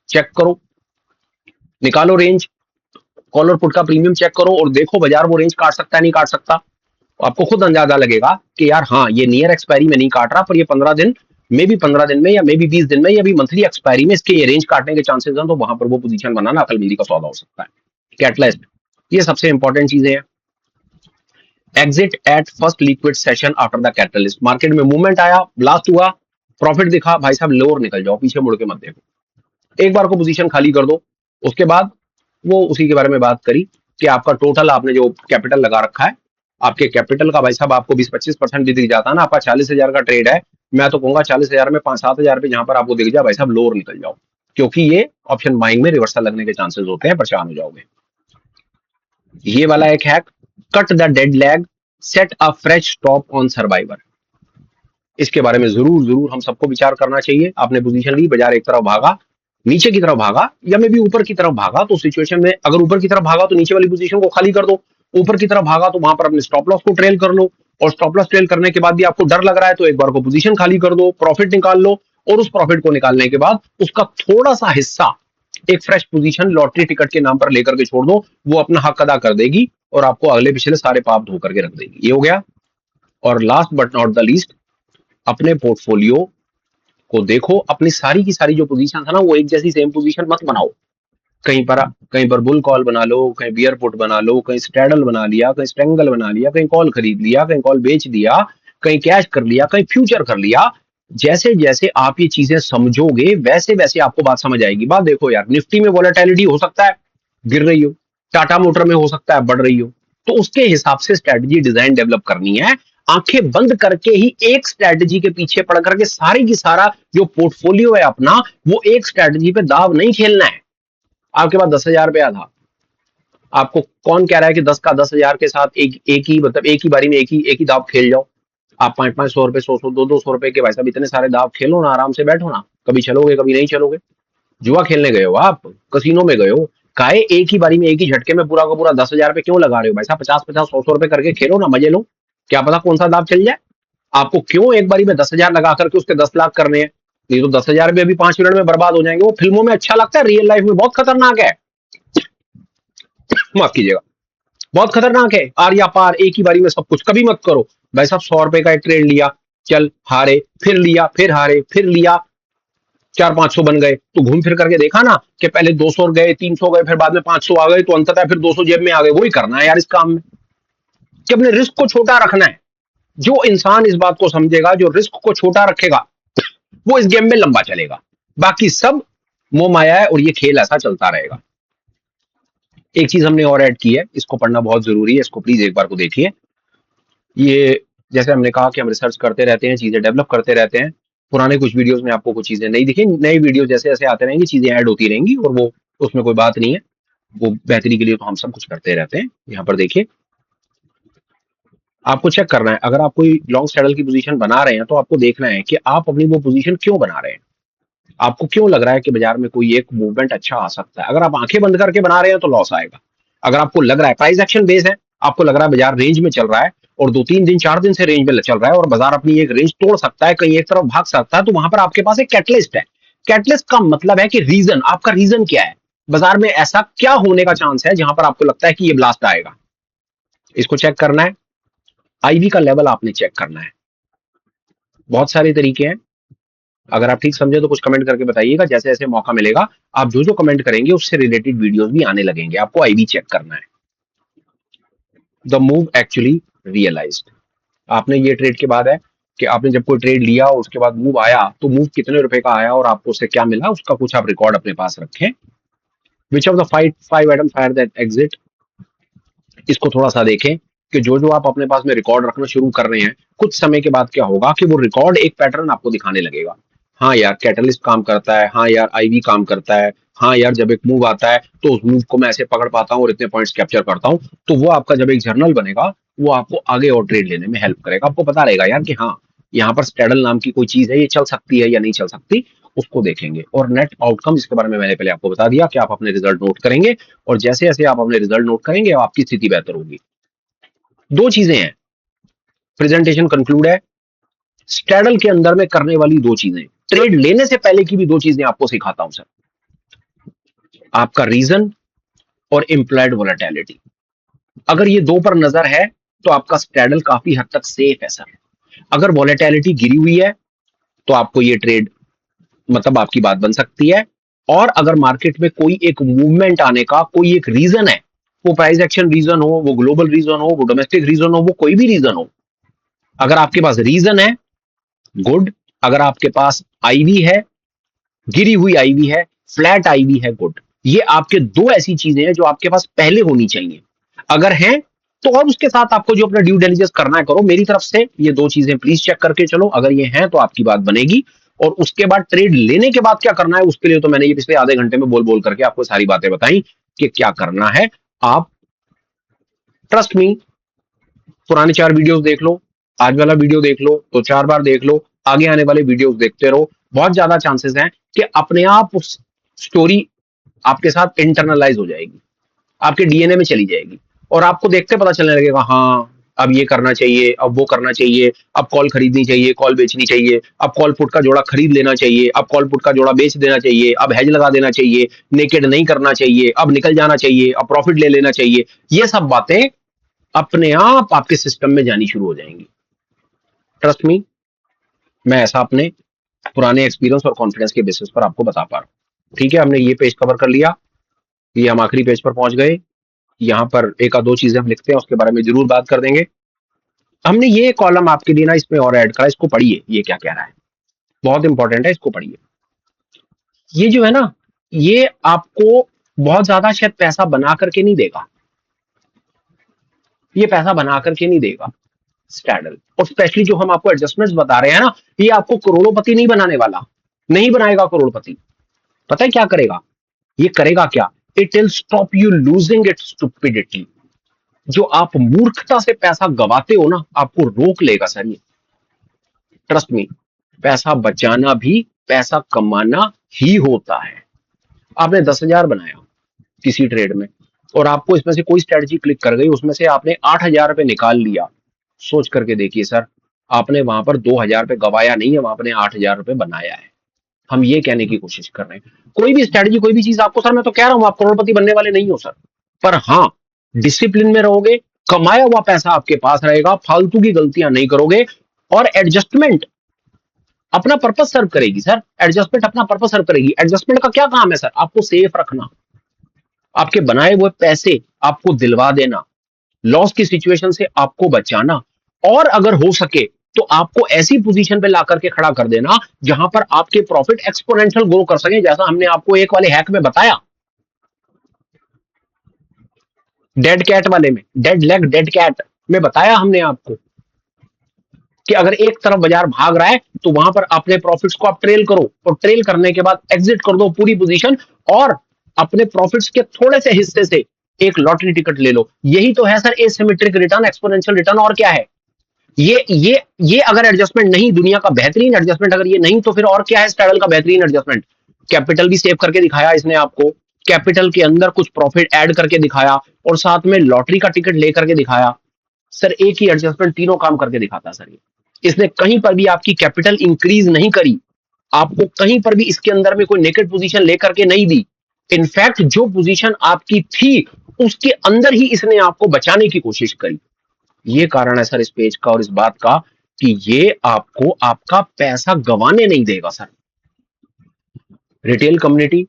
चेक करो, निकालो रेंज, कॉल और पुट का प्रीमियम चेक करो, और देखो बाजार वो रेंज काट सकता है नहीं काट सकता, तो आपको खुद अंदाजा लगेगा कि यार हाँ ये नियर एक्सपायरी में नहीं काट रहा, पर ये 15 दिन मे भी 15 दिन में या मे भी 20 दिन में या भी मंथली एक्सपायरी में इसके रेंज काटने के चांसेस हैं, तो वहां पर वो पोजीशन बनाना अकलमंदी का सौदा हो सकता है। कैटलिस्ट, ये सबसे इंपॉर्टेंट चीजें हैं। Exit at first liquid session after the catalyst, market में मूवमेंट आया, ब्लास्ट हुआ, प्रॉफिट दिखा, भाई साहब लोअर निकल जाओ, पीछे मुड़ के मत देखो, एक बार को पोजीशन खाली कर दो। उसके बाद वो उसी के बारे में बात करी कि आपका टोटल आपने जो कैपिटल लगा रखा है, आपके कैपिटल का भाई साहब आपको 20-25% भी दिख जाता है ना, आपका 40,000 का ट्रेड है, मैं तो कहूंगा 40,000 में 5-7,000 पे जहां पर आपको दिख जाए भाई साहब लोअर निकल जाओ, क्योंकि ये ऑप्शन बाइंग में रिवर्सल लगने के चांसेस होते हैं, परेशान हो जाओगे। ये वाला एक hack, cut the dead lag, set a fresh stop on survivor, इसके बारे में जरूर जरूर हम सबको विचार करना चाहिए। आपने पोजीशन ली, बाजार एक तरफ भागा, नीचे की तरफ भागा या मे भी ऊपर की तरफ भागा, तो सिचुएशन में अगर ऊपर की तरफ भागा तो नीचे वाली पोजीशन को खाली कर दो, ऊपर की तरफ भागा तो वहां पर अपने स्टॉप लॉस को ट्रेल कर लो, और स्टॉप लॉस ट्रेल करने के बाद भी आपको डर लग रहा है तो एक बार को पोजीशन खाली कर दो, प्रॉफिट निकाल लो, और उस प्रॉफिट को निकालने के बाद उसका थोड़ा सा हिस्सा एक फ्रेश पोजीशन लॉटरी टिकट के नाम पर लेकर के छोड़ दो, वो अपना हक अदा कर देगी और आपको अगले पिछले सारे पाप धो करके रख देगी। ये हो गया। और last but not the least, अपने पोर्टफोलियो को देखो, अपनी सारी की सारी जो पोजीशन है ना, वो एक जैसी सेम पोजीशन मत बनाओ, कहीं पर बुल कॉल बना लो, कहीं बियर पुट बना लो, कहीं स्ट्रैडल बना लिया, कहीं स्ट्रेंगल बना लिया, कहीं कॉल खरीद लिया, कहीं कॉल बेच दिया, कहीं कैश कर लिया, कहीं फ्यूचर कर लिया। जैसे जैसे आप ये चीजें समझोगे वैसे वैसे आपको बात समझ आएगी। बात देखो यार, निफ्टी में वॉलेटिलिटी हो सकता है गिर रही हो, टाटा मोटर में हो सकता है बढ़ रही हो, तो उसके हिसाब से स्ट्रेटजी डिजाइन डेवलप करनी है। आंखें बंद करके ही एक स्ट्रेटजी के पीछे पड़ करके सारी की सारा जो पोर्टफोलियो है अपना, वो एक स्ट्रेटजी पे दाव नहीं खेलना है। आपके पास 10,000 रुपया था, आपको कौन कह रहा है कि 10 का 10,000 के साथ एक ही मतलब एक ही बारी में एक ही दाव खेल जाओ। आप 500-500 रुपए, 100-100, 200 रुपए के भाई साहब इतने सारे दाव खेलो ना, आराम से बैठो ना, कभी चलोगे कभी नहीं चलोगे। जुआ खेलने गए हो आप, कसिनो में गए हो, काहे एक ही बारी में एक ही झटके में पूरा का पूरा 10,000 रुपए क्यों लगा रहे हो भाई साहब? 50-50, 100-100 रुपए करके खेलो ना, मजे लो, क्या पता कौन सा दाव चल जाए। आपको क्यों एक बारी में 10,000 लगा करके उसके 10 लाख करने हैं? नहीं तो 10,000 भी अभी 5 मिनट में बर्बाद हो जाएंगे। वो फिल्मों में अच्छा लगता है, रियल लाइफ में बहुत खतरनाक है, माफ कीजिएगा, बहुत खतरनाक है। आर या पार, एक ही बारी में सब कुछ कभी मत करो भाई साहब। 100 रुपए का एक ट्रेड लिया, चल हारे, फिर लिया, फिर हारे, फिर लिया, 400-500 बन गए, तो घूम फिर करके देखा ना कि पहले 200 गए, 300 गए, फिर बाद में 500 आ गए, तो अंततः फिर 200 जेब में आ गए। वही करना है यार इस काम में, कि अपने रिस्क को छोटा रखना है। जो इंसान इस बात को समझेगा, जो रिस्क को छोटा रखेगा, वो इस गेम में लंबा चलेगा। बाकी सब मोह माया है और ये खेल ऐसा चलता रहेगा। एक चीज हमने और ऐड की है, इसको पढ़ना बहुत जरूरी है, इसको प्लीज एक बार को देखिए। ये जैसे हमने कहा कि हम रिसर्च करते रहते हैं, चीजें डेवलप करते रहते हैं। पुराने कुछ वीडियोस में आपको कुछ चीजें नहीं दिखी, नई वीडियो जैसे जैसे आते रहेंगे चीजें ऐड होती रहेंगी, और वो उसमें कोई बात नहीं है, वो बेहतरी के लिए तो हम सब कुछ करते रहते हैं। यहाँ पर देखिए, आपको चेक करना है, अगर आप कोई लॉन्ग सैडल की पोजीशन बना रहे हैं तो आपको देखना है कि आप अपनी वो पोजीशन क्यों बना रहे हैं। आपको क्यों लग रहा है कि बाजार में कोई एक मूवमेंट अच्छा आ सकता है? अगर आप आंखें बंद करके बना रहे हैं तो लॉस आएगा। अगर आपको लग रहा है प्राइस एक्शन बेस है, आपको लग रहा है बाजार रेंज में चल रहा है और 2-3 दिन 4 दिन से रेंज में चल रहा है और बाजार अपनी एक रेंज तोड़ सकता है, कहीं एक तरफ भाग सकता है, तो वहां पर आपके पास एक कैटलिस्ट है। कैटलिस्ट का मतलब है कि रीजन, आपका रीजन क्या है, बाजार में ऐसा क्या होने का चांस है जहां पर आपको लगता है कि ये ब्लास्ट आएगा। इसको चेक करना है। आईवी का लेवल आपने चेक करना है। बहुत सारे तरीके हैं, अगर आप ठीक समझे तो कुछ कमेंट करके बताइएगा। जैसे जैसे मौका मिलेगा आप जो जो कमेंट करेंगे उससे रिलेटेड वीडियोस भी आने लगेंगे। आपको आईवी चेक करना है। द मूव एक्चुअली रियलाइज्ड, आपने ये ट्रेड के बाद है कि आपने जब कोई ट्रेड लिया और उसके बाद मूव आया, तो मूव कितने रुपए का आया और आपको उससे क्या मिला, उसका कुछ आप रिकॉर्ड अपने पास रखें। Which of the five item fire that exit, इसको थोड़ा सा देखें कि जो जो आप अपने पास में रिकॉर्ड रखना शुरू कर रहे हैं, कुछ समय के बाद क्या होगा कि वो रिकॉर्ड एक पैटर्न आपको दिखाने लगेगा। हाँ यार कैटलिस्ट काम करता है, हाँ यार आईवी काम करता है, हाँ यार जब एक मूव आता है तो उस मूव को मैं ऐसे पकड़ पाता हूँ और इतने पॉइंट्स कैप्चर करता हूँ। तो वो आपका जब एक जर्नल बनेगा, वो आपको आगे और ट्रेड लेने में हेल्प करेगा। आपको पता रहेगा यार कि हाँ, यहाँ पर स्ट्रैडल नाम की कोई चीज है, ये चल सकती है या नहीं चल सकती, उसको देखेंगे। और नेट आउटकम, इसके बारे में मैंने पहले आपको बता दिया कि आप अपने रिजल्ट नोट करेंगे, और जैसे जैसे आप अपने रिजल्ट नोट करेंगे आपकी स्थिति बेहतर होगी। दो चीजें हैं, प्रेजेंटेशन कंक्लूड है। स्ट्रैडल के अंदर में करने वाली दो चीजें, ट्रेड लेने से पहले की भी दो चीजें आपको सिखाता हूं सर। आपका रीजन और इम्प्लॉयड वोलेटिलिटी, अगर ये दो पर नजर है तो आपका स्ट्रैडल काफी हद तक सेफ है सर। अगर वोलेटिलिटी गिरी हुई है तो आपको ये ट्रेड मतलब आपकी बात बन सकती है। और अगर मार्केट में कोई एक मूवमेंट आने का कोई एक रीजन है, वो प्राइस एक्शन रीजन हो, वो ग्लोबल रीजन हो, वो डोमेस्टिक रीजन हो, वो कोई भी रीजन हो, अगर आपके पास रीजन है, गुड। अगर आपके पास आईवी है, गिरी हुई आईवी है, फ्लैट आईवी है, गुड। ये आपके दो ऐसी चीजें हैं जो आपके पास पहले होनी चाहिए। अगर हैं तो और उसके साथ आपको जो अपना ड्यू डिलिजेंस करना है करो। मेरी तरफ से ये दो चीजें प्लीज चेक करके चलो, अगर ये हैं तो आपकी बात बनेगी। और उसके बाद ट्रेड लेने के बाद क्या करना है, उसके लिए तो मैंने ये पिछले आधे घंटे में बोल बोल करके आपको सारी बातें बताई कि क्या करना है। आप ट्रस्ट मी, पुराने 4 वीडियोस देख लो, आज वाला वीडियो देख लो, तो 4 बार देख लो, आगे आने वाले वीडियोस देखते रहो। बहुत ज्यादा चांसेस हैं कि अपने आप उस स्टोरी आपके साथ इंटरनलाइज हो जाएगी, आपके डीएनए में चली जाएगी, और आपको देखते पता चलने लगेगा, हाँ अब ये करना चाहिए, अब वो करना चाहिए, अब कॉल खरीदनी चाहिए, कॉल बेचनी चाहिए, अब कॉल पुट का जोड़ा खरीद लेना चाहिए, अब कॉल पुट का जोड़ा बेच देना चाहिए, अब हेज लगा देना चाहिए, नेकेड नहीं करना चाहिए, अब निकल जाना चाहिए, अब प्रॉफिट ले लेना चाहिए। ये सब बातें अपने आप आपके सिस्टम में जानी शुरू हो जाएंगी। ट्रस्ट मी, मैं ऐसा अपने पुराने एक्सपीरियंस और कॉन्फिडेंस के बेसिस पर आपको बता पा रहा हूँ। ठीक है, हमने ये पेज कवर कर लिया, ये हम आखिरी पेज पर पहुंच गए। यहाँ पर एक आध दो चीजें हम लिखते हैं, उसके बारे में जरूर बात कर देंगे। हमने ये कॉलम आपके लिए ना इसमें और ऐड करा, इसको पढ़िए, ये क्या कह रहा है, बहुत इंपॉर्टेंट है, इसको पढ़िए। ये जो है ना, ये आपको बहुत ज्यादा शायद पैसा बना करके नहीं देगा, ये पैसा बना करके नहीं देगा स्टैडल। और स्पेशली जो हम आपको एडजस्टमेंट्स बता रहे हैं ना, ये आपको करोड़ोंपति नहीं बनाने वाला, नहीं बनाएगा करोड़पति। पता है क्या करेगा, ये करेगा क्या, it will stop you losing its stupidity. जो आप मूर्खता से पैसा गवाते हो ना, आपको रोक लेगा सर ये। ट्रस्ट मी, पैसा बचाना भी पैसा कमाना ही होता है। आपने 10,000 बनाया किसी ट्रेड में, और आपको इसमें से कोई स्ट्रेटजी क्लिक कर गई, उसमें से आपने 8,000 रुपए निकाल लिया। सोच करके देखिए सर, आपने वहां पर 2,000 रुपए गवाया नहीं है, वहां आपने 8,000 रुपए बनाया है। हम ये कहने की कोशिश कर रहे हैं, कोई भी स्ट्रेटजी, कोई भी चीज आपको, सर मैं तो कह रहा हूं आप करोड़पति बनने वाले नहीं हो सर, पर हाँ डिसिप्लिन में रहोगे, कमाया हुआ पैसा आपके पास रहेगा, फालतू की गलतियां नहीं करोगे, और एडजस्टमेंट अपना पर्पस सर्व करेगी सर। एडजस्टमेंट अपना पर्पस सर्व करेगी। एडजस्टमेंट का क्या काम है सर, आपको सेफ रखना, आपके बनाए हुए पैसे आपको दिलवा देना, लॉस की सिचुएशन से आपको बचाना, और अगर हो सके तो आपको ऐसी पोजीशन पे ला करके खड़ा कर देना जहां पर आपके प्रॉफिट एक्सपोनेंशियल ग्रो कर सके, जैसा हमने आपको एक वाले हैक में बताया, डेड कैट वाले में, डेड लेग डेड कैट में बताया हमने आपको कि अगर एक तरफ बाजार भाग रहा है तो वहां पर अपने प्रॉफिट्स को आप ट्रेल करो, और ट्रेल करने के बाद एग्जिट कर दो पूरी पोजीशन, और अपने प्रॉफिट्स के थोड़े से हिस्से से एक लॉटरी टिकट ले लो। यही तो है sir asymmetric return, exponential return, और क्या है। ये अगर एडजस्टमेंट नहीं, दुनिया का बेहतरीन एडजस्टमेंट अगर ये नहीं, तो फिर और क्या है स्ट्रगल का बेहतरीन एडजस्टमेंट। कैपिटल भी सेव करके दिखाया इसने आपको, कैपिटल के अंदर कुछ प्रॉफिट ऐड करके दिखाया, और साथ में लॉटरी का टिकट लेकर के दिखाया। सर एक ही एडजस्टमेंट तीनों काम करके दिखाता सर ये। इसने कहीं पर भी आपकी कैपिटल इंक्रीज नहीं करी, आपको कहीं पर भी इसके अंदर में कोई नेकेड पोजीशन लेकर के नहीं दी। इनफैक्ट जो पोजीशन आपकी थी उसके अंदर ही इसने आपको बचाने की कोशिश करी। ये कारण है सर इस पेज का और इस बात का कि ये आपको आपका पैसा गंवाने नहीं देगा सर। रिटेल कम्युनिटी,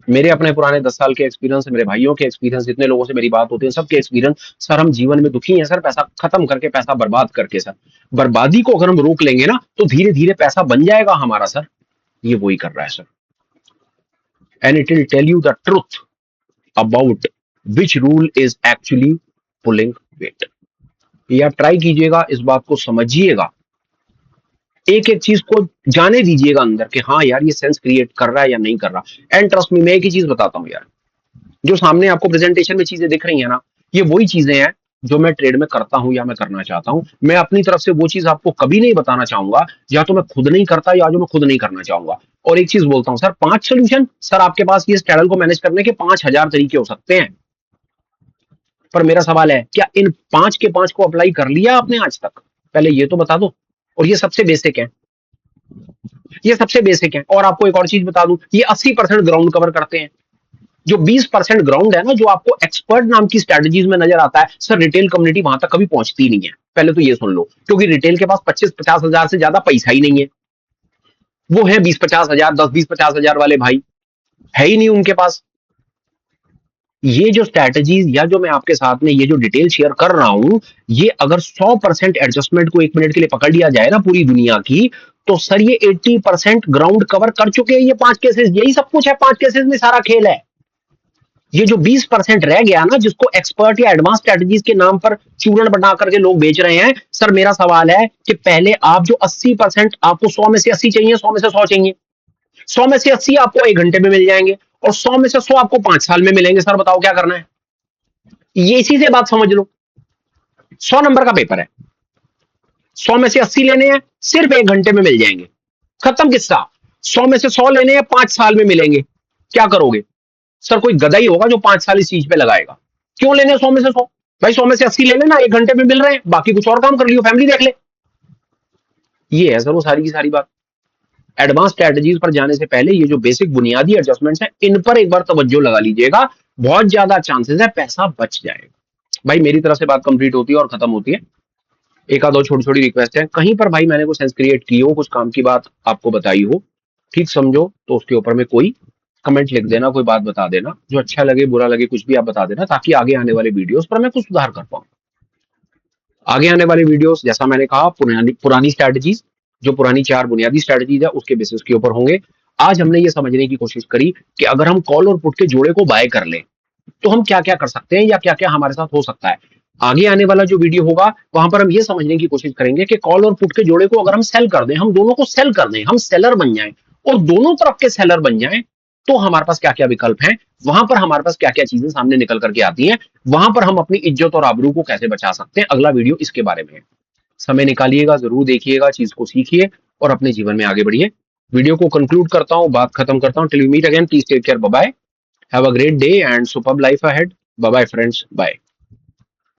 मेरे अपने पुराने 10 साल के एक्सपीरियंस, मेरे भाइयों के एक्सपीरियंस, जितने लोगों से मेरी बात होती है सबके एक्सपीरियंस, सर हम जीवन में दुखी हैं सर, पैसा खत्म करके, पैसा बर्बाद करके सर। बर्बादी को अगर हम रोक लेंगे ना तो धीरे धीरे पैसा बन जाएगा हमारा सर। ये वही कर रहा है sir. And it will tell you the truth about which rule is actually pulling weight. ये आप ट्राई कीजिएगा, इस बात को समझिएगा, एक एक चीज को जाने दीजिएगा अंदर कि हाँ यार ये सेंस क्रिएट कर रहा है या नहीं कर रहा। एंड ट्रस्ट मी, मैं एक ही चीज बताता हूँ यार, जो सामने आपको प्रेजेंटेशन में चीजें दिख रही है ना, ये वही चीजें हैं जो मैं ट्रेड में करता हूं या मैं करना चाहता हूं। मैं अपनी तरफ से वो चीज आपको कभी नहीं बताना चाहूंगा या तो मैं खुद नहीं करता या जो मैं खुद नहीं करना चाहूंगा। और एक चीज बोलता हूं सर, 5 सोल्यूशन सर, आपके पास ये स्ट्रैडल को मैनेज करने के 5,000 तरीके हो सकते हैं, पर मेरा सवाल है क्या इन 5 के 5 को अप्लाई कर लिया आपने आज तक, पहले ये तो बता दो। और ये सबसे बेसिक है, ये सबसे बेसिक है। और आपको एक और चीज बता दूं, ये 80% ग्राउंड कवर करते हैं। जो 20% ग्राउंड है ना, जो आपको एक्सपर्ट नाम की स्ट्रेटजीज में नजर आता है सर, रिटेल कम्युनिटी वहां तक कभी पहुंचती नहीं है। पहले तो ये सुन लो, क्योंकि रिटेल के पास 25-50 हजार से ज्यादा पैसा ही नहीं है। वो है 20-50 हजार, 10-20-50 हजार वाले भाई, है ही नहीं उनके पास। ये जो स्ट्रैटेजीज या जो मैं आपके साथ में ये जो डिटेल शेयर कर रहा हूं, ये अगर 100% एडजस्टमेंट को 1 मिनट के लिए पकड़ लिया जाए ना पूरी दुनिया की, तो सर ये 80% ग्राउंड कवर कर चुके हैं ये 5 केसेस। यही सब कुछ है 5 केसेस में, सारा खेल है। ये जो 20% रह गया ना, जिसको एक्सपर्ट या एडवांस स्ट्रेटजीज के नाम पर चूर्ण बना करके लोग बेच रहे हैं, सर मेरा सवाल है कि पहले आप जो 80%, आपको 100 में से 80 चाहिए, 100 में से 100 चाहिए, 100 में से 80 आपको 1 घंटे में मिल जाएंगे, और 100 में से 100 आपको 5 साल में मिलेंगे। सर बताओ क्या करना है? ये इसी से बात समझ लो। 100 नंबर का पेपर है, 100 में से 80 लेने हैं, सिर्फ 1 घंटे में मिल जाएंगे, खत्म किस्सा। 100 में से 100 लेने हैं, 5 साल में मिलेंगे, क्या करोगे? सर कोई गधा ही होगा जो 5 साल इस चीज पे लगाएगा। क्यों लेने 100 में से 100? भाई 100 में से 80 ले लेना, 1 घंटे में मिल रहे हैं, बाकी कुछ और काम कर लियो, फैमिली देख ले। ये है सर वो सारी की सारी बात। एडवांस स्ट्रेटजीज पर जाने से पहले ये जो बेसिक बुनियादी एडजस्टमेंट्स हैं, इन पर एक बार तवज्जो लगा लीजिएगा, बहुत ज्यादा चांसेस है पैसा बच जाएगा। भाई मेरी तरफ से बात कंप्लीट होती है और खत्म होती है। एक आध और छोटी छोटी रिक्वेस्ट है, कहीं पर भाई मैंने कुछ सेंस क्रिएट की हो, कुछ काम की बात आपको बताई हो, ठीक समझो तो उसके ऊपर में कोई कमेंट लिख देना, कोई बात बता देना, जो अच्छा लगे बुरा लगे कुछ भी आप बता देना, ताकि आगे आने वाले वीडियोस पर मैं कुछ सुधार कर पाऊँ। आगे आने वाले वीडियोस जैसा मैंने कहा पुरानी पुरानी स्ट्रैटेजीज, जो पुरानी 4 बुनियादी स्ट्रैटेजीज है उसके बेसिस के ऊपर होंगे। आज हमने ये समझने की कोशिश करी कि अगर हम कॉल और पुट के जोड़े को बाय कर लें तो हम क्या क्या कर सकते हैं या क्या क्या हमारे साथ हो सकता है। आगे आने वाला जो वीडियो होगा वहां पर हम ये समझने की कोशिश करेंगे कि कॉल और पुट के जोड़े को अगर हम सेल कर दें, हम दोनों को सेल कर दें, हम सेलर बन जाएं और दोनों तरफ के सेलर बन जाएं, तो हमारे पास क्या क्या विकल्प हैं, वहां पर हमारे पास क्या क्या चीजें सामने निकल करके आती हैं, वहां पर हम अपनी इज्जत और आबरू को कैसे बचा सकते हैं। अगला वीडियो इसके बारे में है। समय निकालिएगा, जरूर देखिएगा, चीज को सीखिए और अपने जीवन में आगे बढ़िए। वीडियो को कंक्लूड करता हूं, बात खत्म करता हूं। Till we meet again, please take care, bye bye, have a great day and superb life ahead. Bye bye friends, bye.